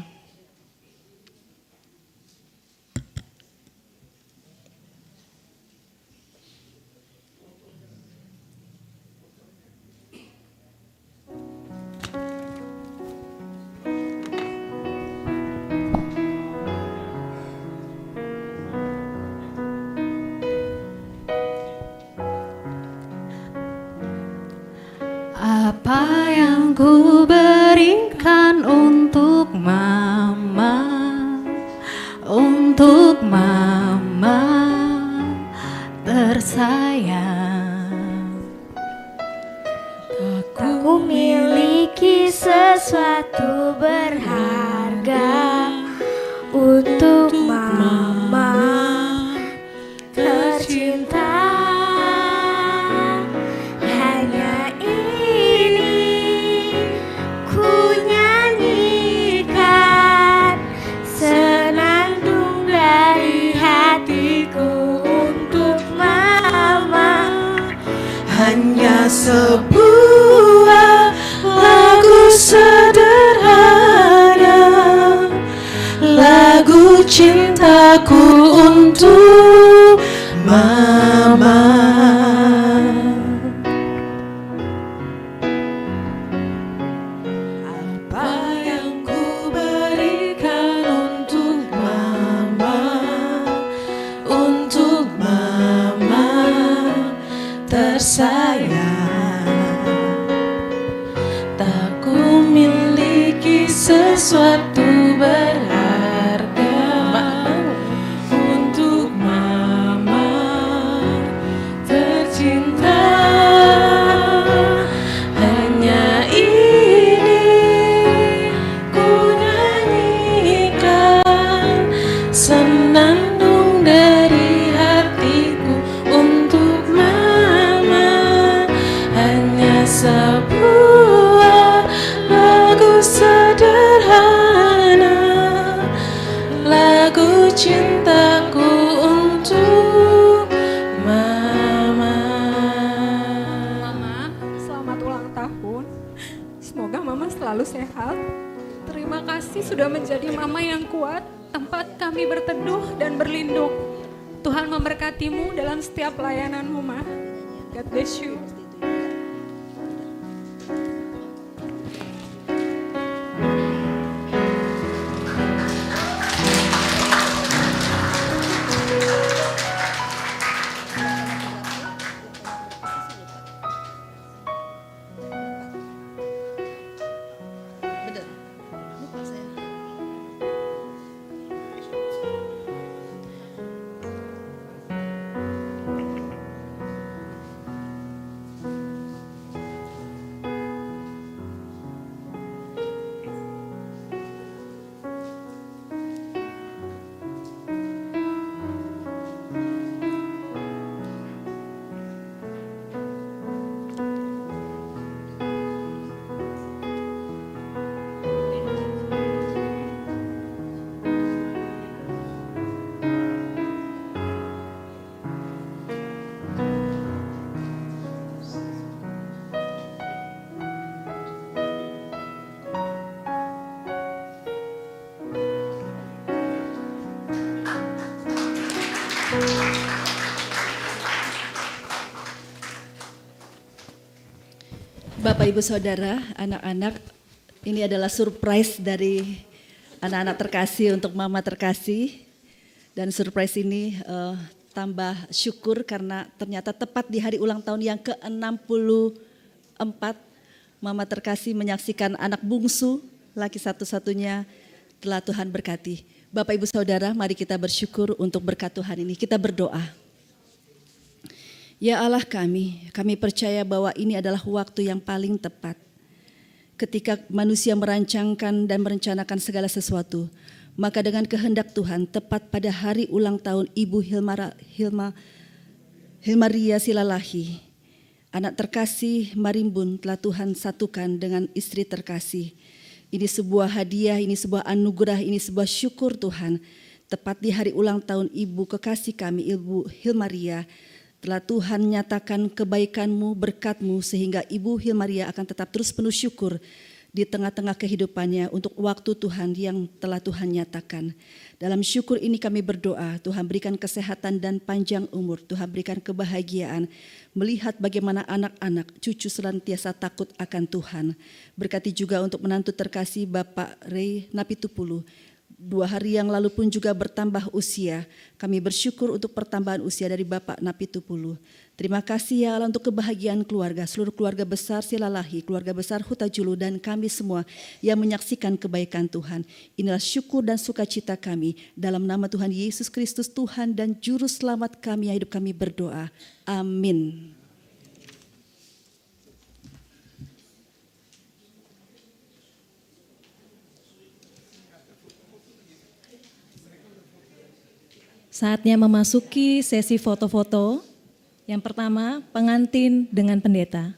Apa yang ku berikan untuk mama tersayang. Aku miliki sesuatu berharga untuk mama tercinta. Hanya ini ku nyanyikan senandung dari hatiku untuk mama. Hanya sebuah lagu cintaku untuk Mama. Apa yang ku berikan untuk Mama, untuk Mama tersayang. Tak ku miliki sesuatu berharga untuk Mama tercinta. Hanya ini ku nyanyikan senandung dari hatiku untuk Mama. Hanya sebuah lagu sederhana, lagu cintaku untuk Mama. Mama, selamat ulang tahun. Semoga Mama selalu sehat. Terima kasih sudah menjadi Mama yang kuat, tempat kami berteduh dan berlindung. Tuhan memberkatimu dalam setiap layananmu, Ma. God bless you. Bapak, Ibu, Saudara, anak-anak, ini adalah surprise dari anak-anak terkasih untuk Mama terkasih. Dan surprise ini tambah syukur karena ternyata tepat di hari ulang tahun yang ke-64, Mama terkasih menyaksikan anak bungsu, laki satu-satunya telah Tuhan berkati. Bapak, Ibu, Saudara, mari kita bersyukur untuk berkat Tuhan ini. Kita berdoa. Ya Allah kami percaya bahwa ini adalah waktu yang paling tepat. Ketika manusia merancangkan dan merencanakan segala sesuatu, maka dengan kehendak Tuhan tepat pada hari ulang tahun Ibu Hilmaria Silalahi, anak terkasih Marimbun telah Tuhan satukan dengan istri terkasih. Ini sebuah hadiah, ini sebuah anugerah, ini sebuah syukur Tuhan. Tepat di hari ulang tahun Ibu kekasih kami, Ibu Hilmaria, telah Tuhan nyatakan kebaikan-Mu, berkat-Mu, sehingga Ibu Hilmaria akan tetap terus penuh syukur di tengah-tengah kehidupannya untuk waktu Tuhan yang telah Tuhan nyatakan. Dalam syukur ini kami berdoa, Tuhan berikan kesehatan dan panjang umur, Tuhan berikan kebahagiaan, melihat bagaimana anak-anak, cucu senantiasa takut akan Tuhan. Berkati juga untuk menantu terkasih Bapak Rey Napitupulu, 2 hari yang lalu pun juga bertambah usia. Kami bersyukur untuk pertambahan usia dari Bapak Napitupulu. Terima kasih ya Allah untuk kebahagiaan keluarga, seluruh keluarga besar Silalahi, keluarga besar Hutajulu, dan kami semua yang menyaksikan kebaikan Tuhan. Inilah syukur dan sukacita kami. Dalam nama Tuhan Yesus Kristus, Tuhan dan Juru Selamat kami, hidup kami berdoa. Amin. Saatnya memasuki sesi foto-foto. Yang pertama, pengantin dengan pendeta.